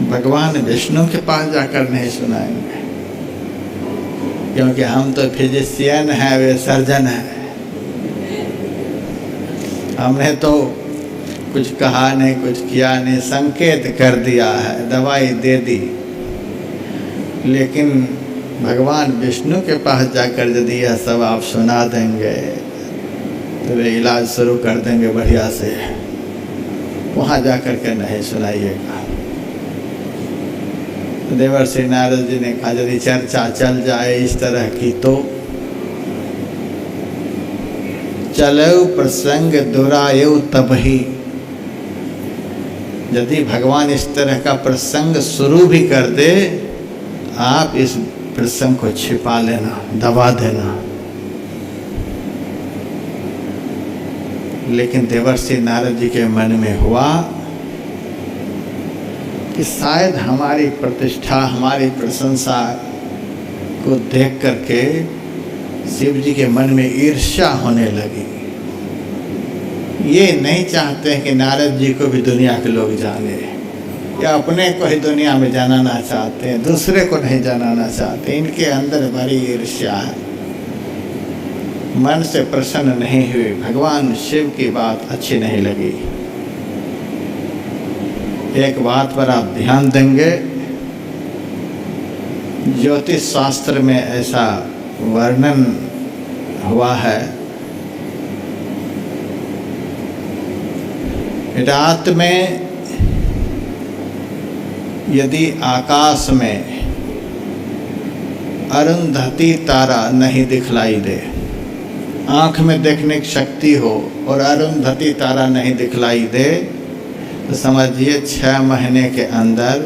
भगवान विष्णु के पास जाकर नहीं सुनाएंगे, क्योंकि हम तो फिजिशियन हैं, वे सर्जन हैं। हमने तो कुछ कहा नहीं, कुछ किया नहीं, संकेत कर दिया है, दवाई दे दी। लेकिन भगवान विष्णु के पास जाकर यदि यह सब आप सुना देंगे तो वे इलाज शुरू कर देंगे बढ़िया से। वहाँ जाकर के नहीं सुनाइएगा। देवर्षि नारद जी ने कहा यदि चर्चा चल जाए इस तरह की तो चलो प्रसंग दुरायो तब ही। यदि भगवान इस तरह का प्रसंग शुरू भी कर दे, आप इस प्रसंग को छिपा लेना, दबा देना। लेकिन देवर्षि नारद जी के मन में हुआ कि शायद हमारी प्रतिष्ठा, हमारी प्रशंसा को देख करके शिव जी के मन में ईर्ष्या होने लगी। ये नहीं चाहते हैं कि नारद जी को भी दुनिया के लोग जाने, या अपने को ही दुनिया में जानना चाहते हैं, दूसरे को नहीं जानना चाहते। इनके अंदर बड़ी ईर्ष्या है, मन से प्रसन्न नहीं हुए, भगवान शिव की बात अच्छी नहीं लगी। एक बात पर आप ध्यान देंगे, ज्योतिष शास्त्र में ऐसा वर्णन हुआ है, रात में यदि आकाश में अरुंधति तारा नहीं दिखलाई दे, आँख में देखने की शक्ति हो और अरुंधति तारा नहीं दिखलाई दे, तो समझिए 6 महीने के अंदर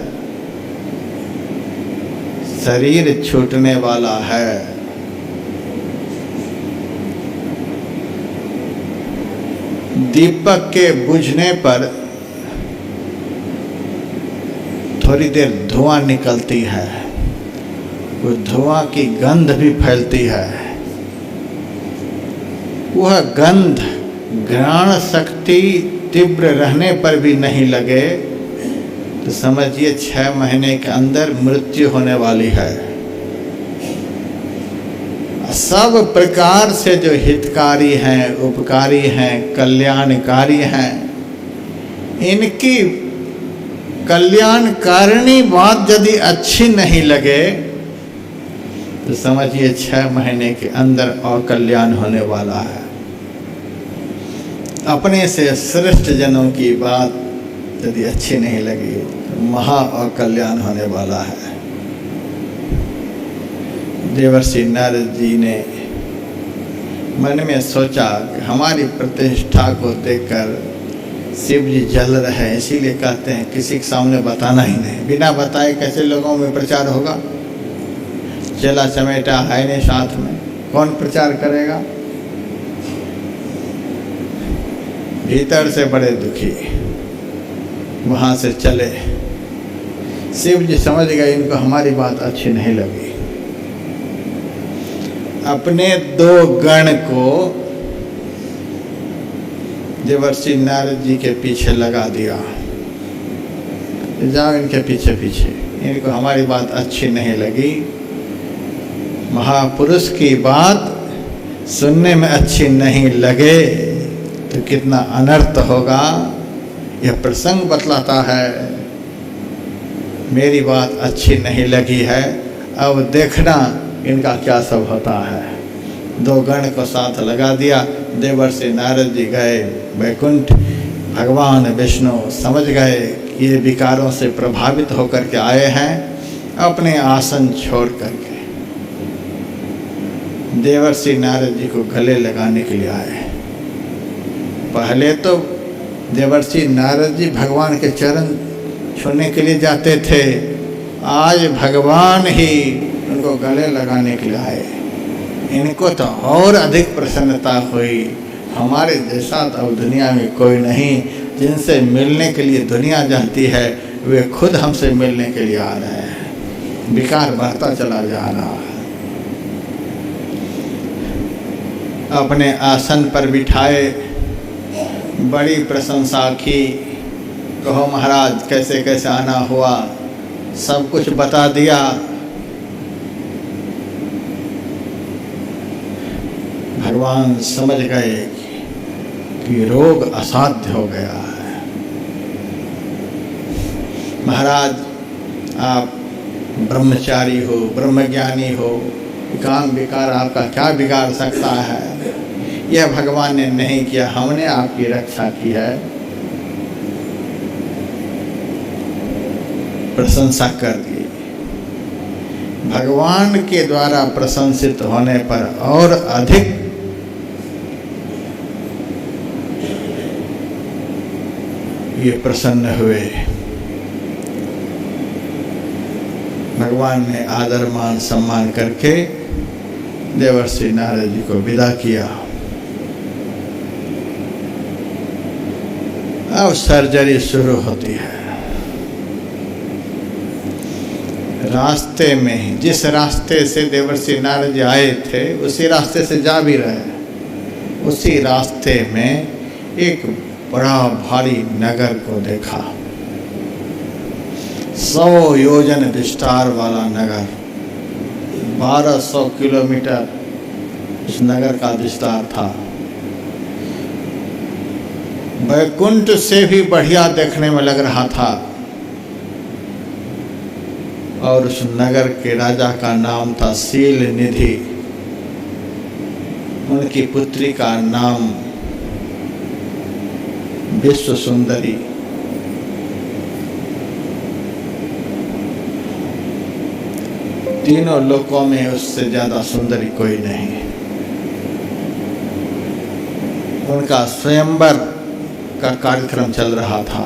शरीर छूटने वाला है। दीपक के बुझने पर थोड़ी देर धुआं निकलती है, उस धुआं की गंध भी फैलती है। वह गंध घ्राण शक्ति तीव्र रहने पर भी नहीं लगे तो समझिए 6 महीने के अंदर मृत्यु होने वाली है। सब प्रकार से जो हितकारी हैं, उपकारी हैं, कल्याणकारी हैं, इनकी कल्याणकारिणी बात यदि अच्छी नहीं लगे तो समझिए 6 महीने के अंदर अकल्याण होने वाला है। अपने से श्रेष्ठ जनों की बात यदि अच्छी नहीं लगी तो महा अकल्याण होने वाला है। देवर्षि नारद जी ने मन में सोचा कि हमारी प्रतिष्ठा को देखकर शिव जी जल रहे हैं, इसीलिए कहते हैं किसी के सामने बताना ही नहीं। बिना बताए कैसे लोगों में प्रचार होगा? चला चमेटा है नहीं साथ में, कौन प्रचार करेगा? भीतर से बड़े दुखी वहाँ से चले। शिव जी समझ गए इनको हमारी बात अच्छी नहीं लगी। अपने 2 गण को देवर्षि नारद जी के पीछे लगा दिया, जाओ इनके पीछे पीछे, इनको हमारी बात अच्छी नहीं लगी। महापुरुष की बात सुनने में अच्छी नहीं लगे तो कितना अनर्थ होगा, यह प्रसंग बतलाता है। मेरी बात अच्छी नहीं लगी है, अब देखना इनका क्या सब होता है। 2 गण को साथ लगा दिया। देवर्षि नारद जी गए वैकुंठ। भगवान विष्णु समझ गए कि ये विकारों से प्रभावित होकर के आए हैं, अपने आसन छोड़ करके देवर्षि नारद जी को गले लगाने के लिए आए। पहले तो देवर्षि नारद जी भगवान के चरण छूने के लिए जाते थे, आज भगवान ही उनको गले लगाने के लिए आए। इनको तो और अधिक प्रसन्नता हुई। हमारे जैसा तो दुनिया में कोई नहीं, जिनसे मिलने के लिए दुनिया जाती है वे खुद हमसे मिलने के लिए आ रहे हैं। विकार बढ़ता चला जा रहा है। अपने आसन पर बिठाए, बड़ी प्रशंसा की। कहो महाराज कैसे कैसे आना हुआ, सब कुछ बता दिया। भगवान समझ गए कि रोग असाध्य हो गया है। महाराज आप ब्रह्मचारी हो, ब्रह्मज्ञानी हो, काम विकार आपका क्या बिगाड़ सकता है? यह भगवान ने नहीं किया, हमने आपकी रक्षा की है। प्रशंसा कर दी। भगवान के द्वारा प्रशंसित होने पर और अधिक ये प्रसन्न हुए। भगवान ने आदर मान सम्मान करके देवर्षि नारद जी को विदा किया। अब सर्जरी शुरू होती है। रास्ते में, जिस रास्ते से देवर्षि नारद जी आए थे उसी रास्ते से जा भी रहे। उसी रास्ते में एक बड़ा भारी नगर को देखा। 100 योजन विस्तार वाला नगर, 1200 किलोमीटर उस नगर का विस्तार था। वैकुंठ से भी बढ़िया देखने में लग रहा था। और उस नगर के राजा का नाम था शील निधि। उनकी पुत्री का नाम विश्व सुंदरी। तीनों लोकों में उससे ज्यादा सुंदरी कोई नहीं। उनका स्वयंवर का कार्यक्रम चल रहा था।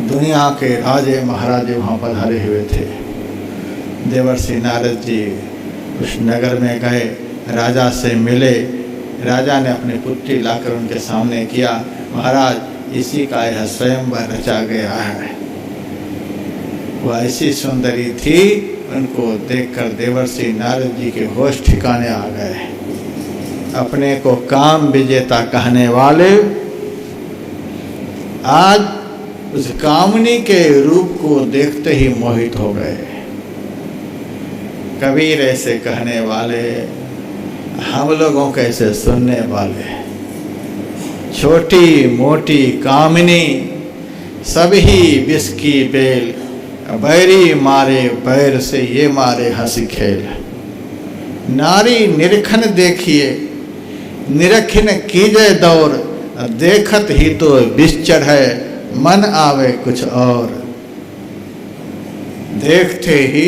दुनिया के राजे महाराजे वहां पधारे हुए थे। देवर्षि नारद जी उस नगर में गए, राजा से मिले। राजा ने अपनी पुत्री लाकर उनके सामने किया। महाराज, इसी का यह स्वयंवर रचा गया है। वह ऐसी सुंदरी थी, उनको देखकर देवर्षि नारद जी के होश ठिकाने आ गए। अपने को काम विजेता कहने वाले आज उस कामनी के रूप को देखते ही मोहित हो गए। कबीर ऐसे कहने वाले, हम लोगों के ऐसे सुनने वाले। छोटी मोटी कामनी सभी विष की बेल, बैरी मारे बैर से ये मारे हंसी खेल। नारी निरखन देखिए, निरखन कीजे दौर, देखत ही तो विष चढ़े, मन आवे कुछ और। देखते ही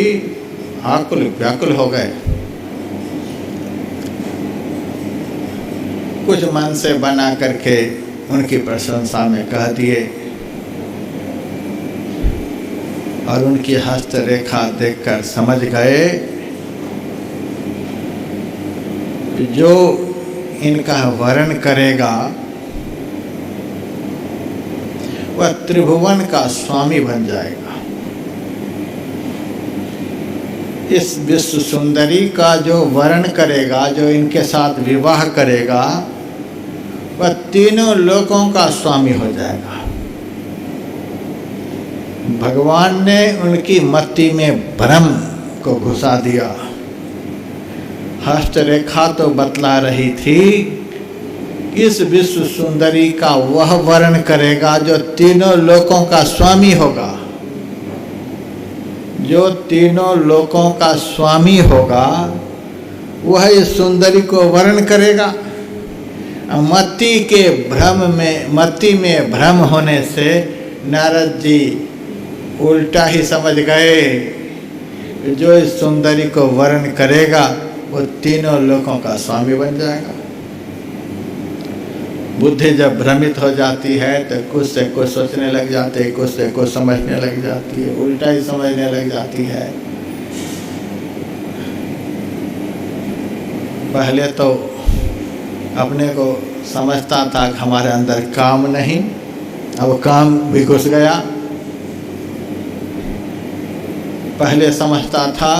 आकुल व्याकुल हो गए। कुछ मन से बना करके उनकी प्रशंसा में कह दिए। और उनकी हस्तरेखा देखकर समझ गए जो इनका वर्ण करेगा वह त्रिभुवन का स्वामी बन जाएगा। इस विश्व सुंदरी का जो वर्ण करेगा, जो इनके साथ विवाह करेगा, वह तीनों लोकों का स्वामी हो जाएगा। भगवान ने उनकी मति में भ्रम को घुसा दिया। हस्तरेखा तो बतला रही थी, इस विश्व सुंदरी का वह वर्ण करेगा जो तीनों लोकों का स्वामी होगा। जो तीनों लोकों का स्वामी होगा वह इस सुंदरी को वर्ण करेगा। मति में भ्रम होने से नारद जी उल्टा ही समझ गए। जो इस सुंदरी को वर्ण करेगा वो तीनों लोकों का स्वामी बन जाएगा। बुद्धि जब भ्रमित हो जाती है तो कुछ से कुछ सोचने लग जाते हैं, कुछ से कुछ समझने लग जाती है, उल्टा ही समझने लग जाती है। पहले तो अपने को समझता था कि हमारे अंदर काम नहीं, अब काम भी घुस गया। पहले समझता था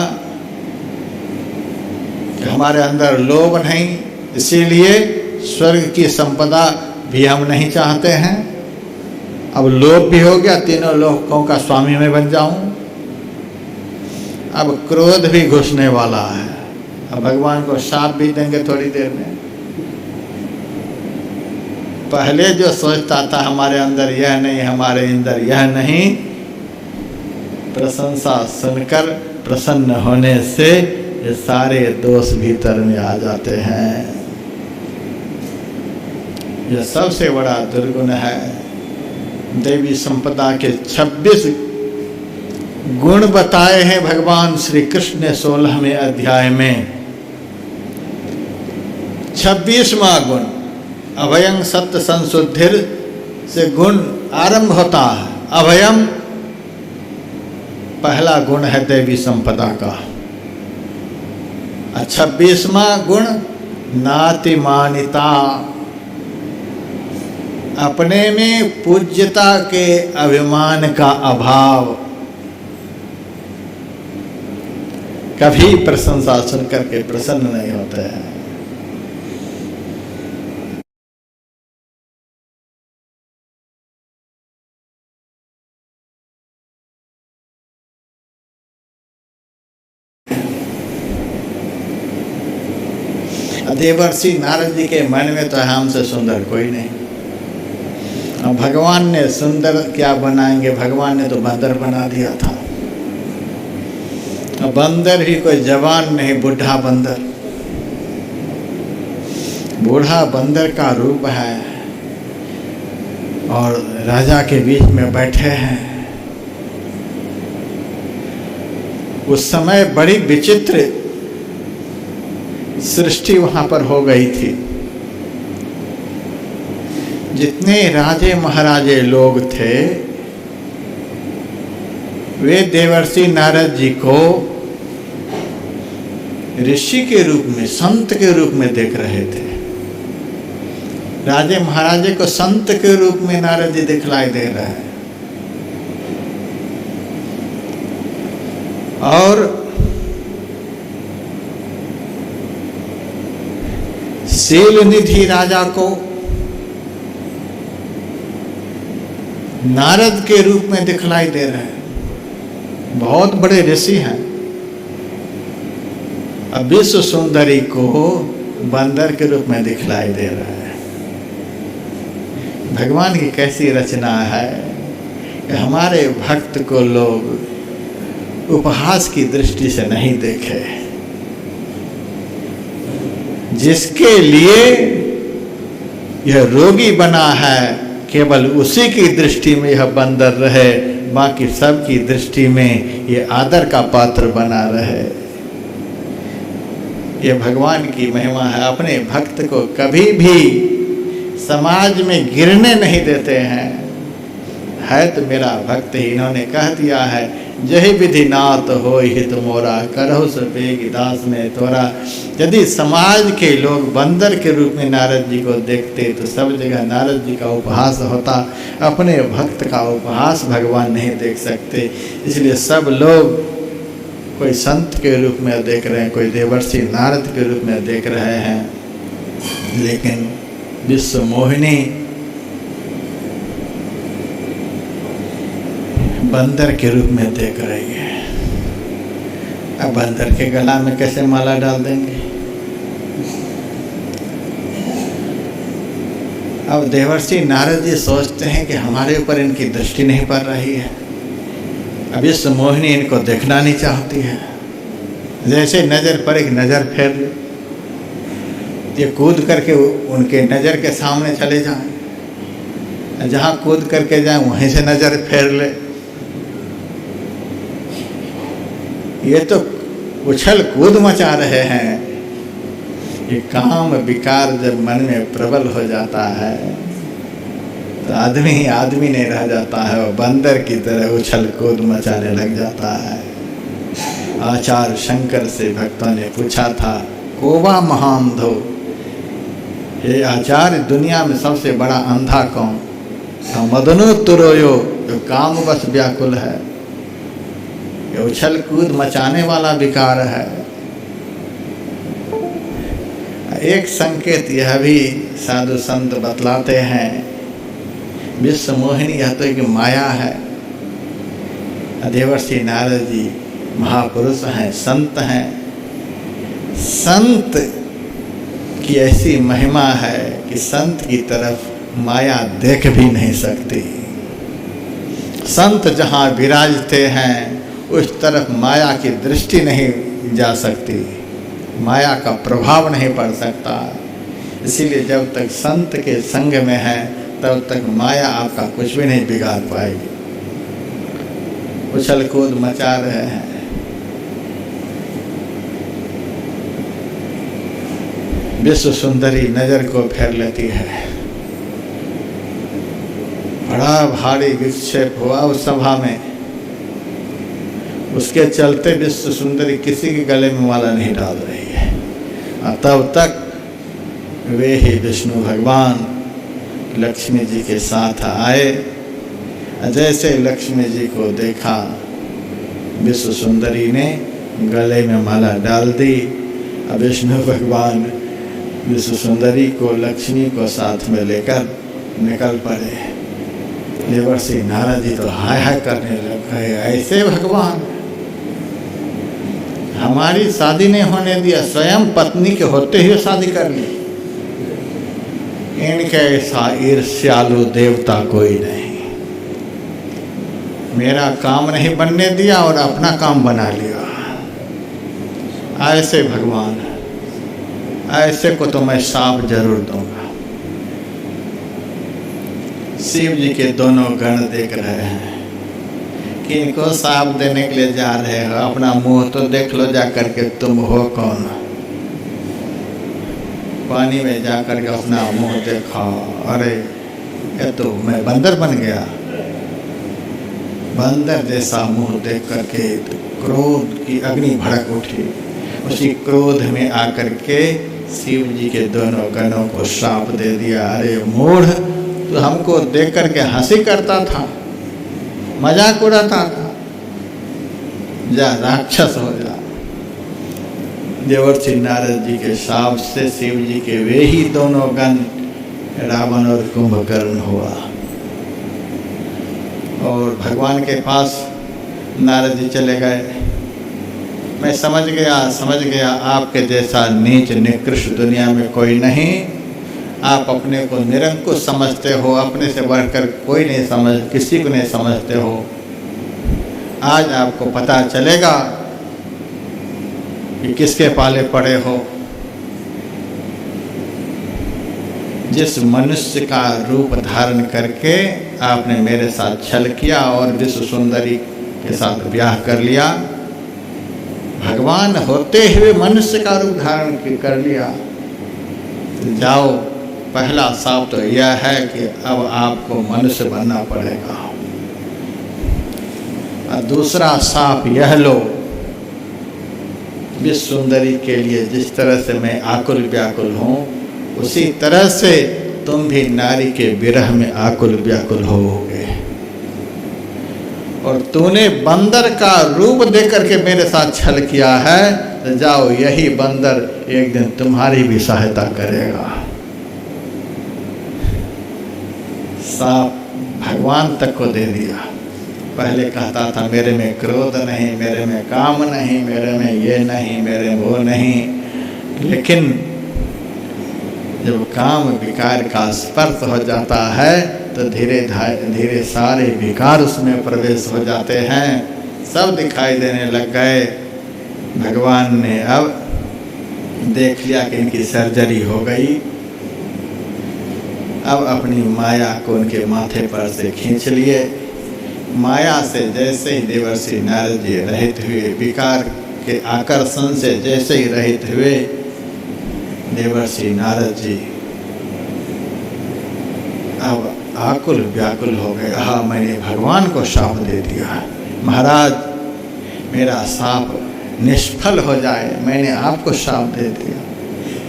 कि हमारे अंदर लोभ नहीं, इसीलिए स्वर्ग की संपदा भी हम नहीं चाहते हैं। अब लोभ भी हो गया, तीनों लोकों का स्वामी मैं बन जाऊं। अब क्रोध भी घुसने वाला है, अब भगवान को शाप भी देंगे थोड़ी देर में। पहले जो सोचता था हमारे अंदर यह नहीं, हमारे अंदर यह नहीं, प्रशंसा सुनकर प्रसन्न होने से ये सारे दोष भीतर में आ जाते हैं। यह सबसे बड़ा दुर्गुण है। देवी संपदा के 26 गुण बताए हैं भगवान श्री कृष्ण ने 16वें अध्याय में। 26वां गुण अभयं सत्य संशुद्धिर से गुण आरंभ होता है। अभयम पहला गुण है देवी संपदा का। 26वां गुण नातिमानिता, अपने में पूज्यता के अभिमान का अभाव। कभी प्रशंसा सुन करके प्रसन्न नहीं होते हैं। देवर्षि नारद जी के मन में तो हमसे सुंदर कोई नहीं। अब भगवान ने सुंदर क्या बनाएंगे, भगवान ने तो बंदर बना दिया था। अब बंदर भी कोई जवान नहीं, बूढ़ा बंदर, बूढ़ा बंदर का रूप है और राजा के बीच में बैठे हैं। उस समय बड़ी विचित्र सृष्टि वहां पर हो गई थी। जितने राजे महाराजे लोग थे वे देवर्षि नारद जी को ऋषि के रूप में, संत के रूप में देख रहे थे। राजे महाराजे को संत के रूप में नारद जी दिखलाई दे रहे हैं। और शील निधि राजा को नारद के रूप में दिखलाई दे रहे हैं। बहुत बड़े ऋषि हैं। अब विश्व सुंदरी को बंदर के रूप में दिखलाई दे रहा है। भगवान की कैसी रचना है कि हमारे भक्त को लोग उपहास की दृष्टि से नहीं देखे। जिसके लिए यह रोगी बना है केवल उसी की दृष्टि में यह बंदर रहे, बाकी सबकी दृष्टि में ये आदर का पात्र बना रहे। ये भगवान की महिमा है। अपने भक्त को कभी भी समाज में गिरने नहीं देते हैं। है तो मेरा भक्त ही, इन्होंने कह दिया है जही विधि नाथ हो हित मोरा, करहु सपेगी दास ने तोरा। यदि समाज के लोग बंदर के रूप में नारद जी को देखते तो सब जगह नारद जी का उपहास होता। अपने भक्त का उपहास भगवान नहीं देख सकते, इसलिए सब लोग कोई संत के रूप में देख रहे हैं, कोई देवर्षि नारद के रूप में देख रहे हैं, लेकिन विश्व मोहिनी बंदर के रूप में देख रही है। अब बंदर के गला में कैसे माला डाल देंगे। अब देवर्षि नारद जी सोचते हैं कि हमारे ऊपर इनकी दृष्टि नहीं पड़ रही है। अब इस मोहिनी इनको देखना नहीं चाहती है। जैसे नज़र पर एक नज़र फेर ले, ये कूद करके उनके नज़र के सामने चले जाएं, जहाँ कूद करके जाएं वहीं से नज़र फेर ले। ये तो उछल कूद मचा रहे हैं, ये काम विकार जब मन में प्रबल हो जाता है तो आदमी आदमी नहीं रह जाता है, वो बंदर की तरह उछल कूद मचाने लग जाता है। आचार्य शंकर से भक्तों ने पूछा था, कोवा महांधो, ये आचार्य दुनिया में सबसे बड़ा अंधा कौन? मदनो तुरोयो, जो काम बस व्याकुल है, ये उछल कूद मचाने वाला विकार है। एक संकेत यह भी साधु संत बतलाते हैं, विश्व मोहिनी यह तो एक माया है। देवर्षि नारद जी महापुरुष हैं, संत हैं। संत की ऐसी महिमा है कि संत की तरफ माया देख भी नहीं सकती। संत जहाँ विराजते हैं उस तरफ माया की दृष्टि नहीं जा सकती, माया का प्रभाव नहीं पड़ सकता। इसीलिए जब तक संत के संग में है तब तक माया आपका कुछ भी नहीं बिगाड़ पाएगी। उछल कूद मचा रहे हैं। विश्व सुंदरी नजर को फेर लेती है। बड़ा भारी विक्षेप हुआ उस सभा में, उसके चलते विश्व सुंदरी किसी के गले में माला नहीं डाल रही है। और तब तक वे ही विष्णु भगवान लक्ष्मी जी के साथ आए। जैसे लक्ष्मी जी को देखा, विश्व सुंदरी ने गले में माला डाल दी। अब विष्णु भगवान विश्व सुंदरी को लक्ष्मी को साथ में लेकर निकल पड़े। देवर्षि नारद जी तो हाय हाय करने लग गए, ऐसे भगवान हमारी शादी नहीं होने दिया, स्वयं पत्नी के होते ही शादी कर ली। इनके ऐसा ईर्ष्यालु देवता कोई नहीं। मेरा काम नहीं बनने दिया और अपना काम बना लिया। ऐसे भगवान, ऐसे को तो मैं शाप जरूर दूंगा। शिव जी के दोनों गण देख रहे हैं, किनको शाप देने के लिए जा रहे हो? अपना मुंह तो देख लो जा करके, तुम हो कौन? पानी में जा करके अपना मुंह देखा, अरे ये तो मैं बंदर बन गया। बंदर जैसा मुंह देख करके क्रोध की अग्नि भड़क उठी। उसी क्रोध में आकर के शिव जी के दोनों गणों को श्राप दे दिया। अरे मूढ़, तो हमको देख करके हंसी करता था, मजाक उड़ाता था, जा राक्षस हो जा। देवर्षि नारद जी के शाप से शिव जी के वे ही दोनों गण रावण और कुंभकर्ण हुआ। और भगवान के पास नारद जी चले गए। मैं समझ गया आपके जैसा नीच निकृष्ट दुनिया में कोई नहीं। आप अपने को निरंकुश समझते हो, अपने से बढ़कर कोई नहीं समझ, किसी को नहीं समझते हो। आज आपको पता चलेगा कि किसके पाले पड़े हो। जिस मनुष्य का रूप धारण करके आपने मेरे साथ छल किया और विश्व सुंदरी के साथ ब्याह कर लिया, भगवान होते हुए मनुष्य का रूप धारण कर लिया, तो जाओ, पहला शाप तो यह है कि अब आपको मनुष्य बनना पड़ेगा। और दूसरा शाप यह लो, विश्व सुंदरी के लिए जिस तरह से मैं आकुल व्याकुल हूँ, उसी तरह से तुम भी नारी के विरह में आकुल व्याकुल होगे। और तूने बंदर का रूप देकर के मेरे साथ छल किया है, तो जाओ, यही बंदर एक दिन तुम्हारी भी सहायता करेगा। साप भगवान तक को दे दिया। पहले कहता था मेरे में क्रोध नहीं, मेरे में काम नहीं, मेरे में ये नहीं, मेरे में वो नहीं। लेकिन जब काम विकार का स्पर्श हो जाता है तो धीरे धीरे सारे विकार उसमें प्रवेश हो जाते हैं, सब दिखाई देने लग गए। भगवान ने अब देख लिया कि इनकी सर्जरी हो गई। अब अपनी माया को उनके माथे पर से खींच लिए। माया से जैसे ही देवर्षि नारद जी रहित हुए, विकार के आकर्षण से जैसे ही रहित हुए, देवर्षि नारद जी अब आकुल व्याकुल हो गए। हाँ, मैंने भगवान को शाप दे दिया, महाराज मेरा शाप निष्फल हो जाए, मैंने आपको शाप दे दिया।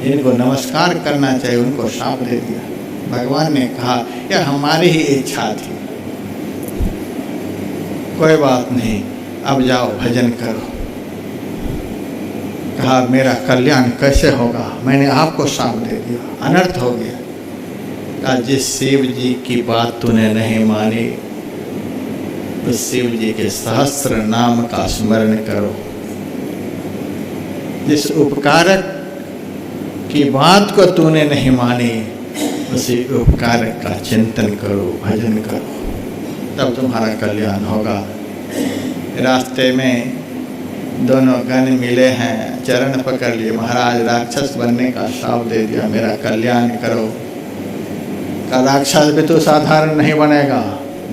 जिनको नमस्कार करना चाहिए उनको शाप दे दिया। भगवान ने कहा यह हमारी ही इच्छा थी, कोई बात नहीं, अब जाओ भजन करो। कहा मेरा कल्याण कैसे होगा, मैंने आपको शाप दे दिया, अनर्थ हो गया। कहा जिस शिव जी की बात तूने नहीं मानी उस शिव जी के सहस्त्र नाम का स्मरण करो। जिस उपकारक की बात को तूने नहीं मानी उसी उपकारक का चिंतन करो, भजन करो, तब तुम्हारा कल्याण होगा। रास्ते में दोनों गण मिले हैं, चरण पकड़ लिए, महाराज राक्षस बनने का शाप दे दिया, मेरा कल्याण करो। का राक्षस भी तो साधारण नहीं बनेगा,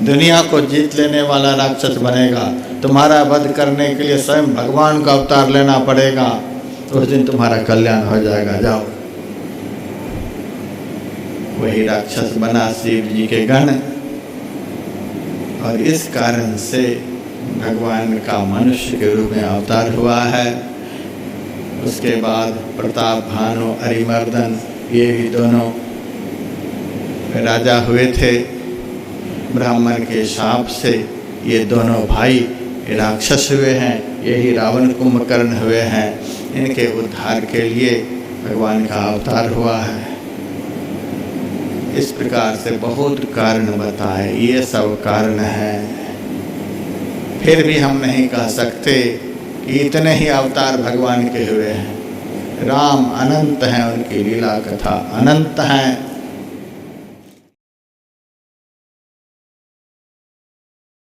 दुनिया को जीत लेने वाला राक्षस बनेगा। तुम्हारा वध करने के लिए स्वयं भगवान का अवतार लेना पड़ेगा, उस दिन तुम्हारा कल्याण हो जाएगा, जाओ। वही राक्षस बना शिव जी के गण, और इस कारण से भगवान का मनुष्य के रूप में अवतार हुआ है। उसके बाद प्रताप भानु अरिमर्दन ये भी दोनों राजा हुए थे। ब्राह्मण के शाप से ये दोनों भाई राक्षस हुए हैं, यही रावण कुंभकर्ण हुए हैं। इनके उद्धार के लिए भगवान का अवतार हुआ है। इस प्रकार से बहुत कारण बताए, ये सब कारण हैं। फिर भी हम नहीं कह सकते कि इतने ही अवतार भगवान के हुए हैं। राम अनंत हैं, उनकी लीला कथा अनंत हैं।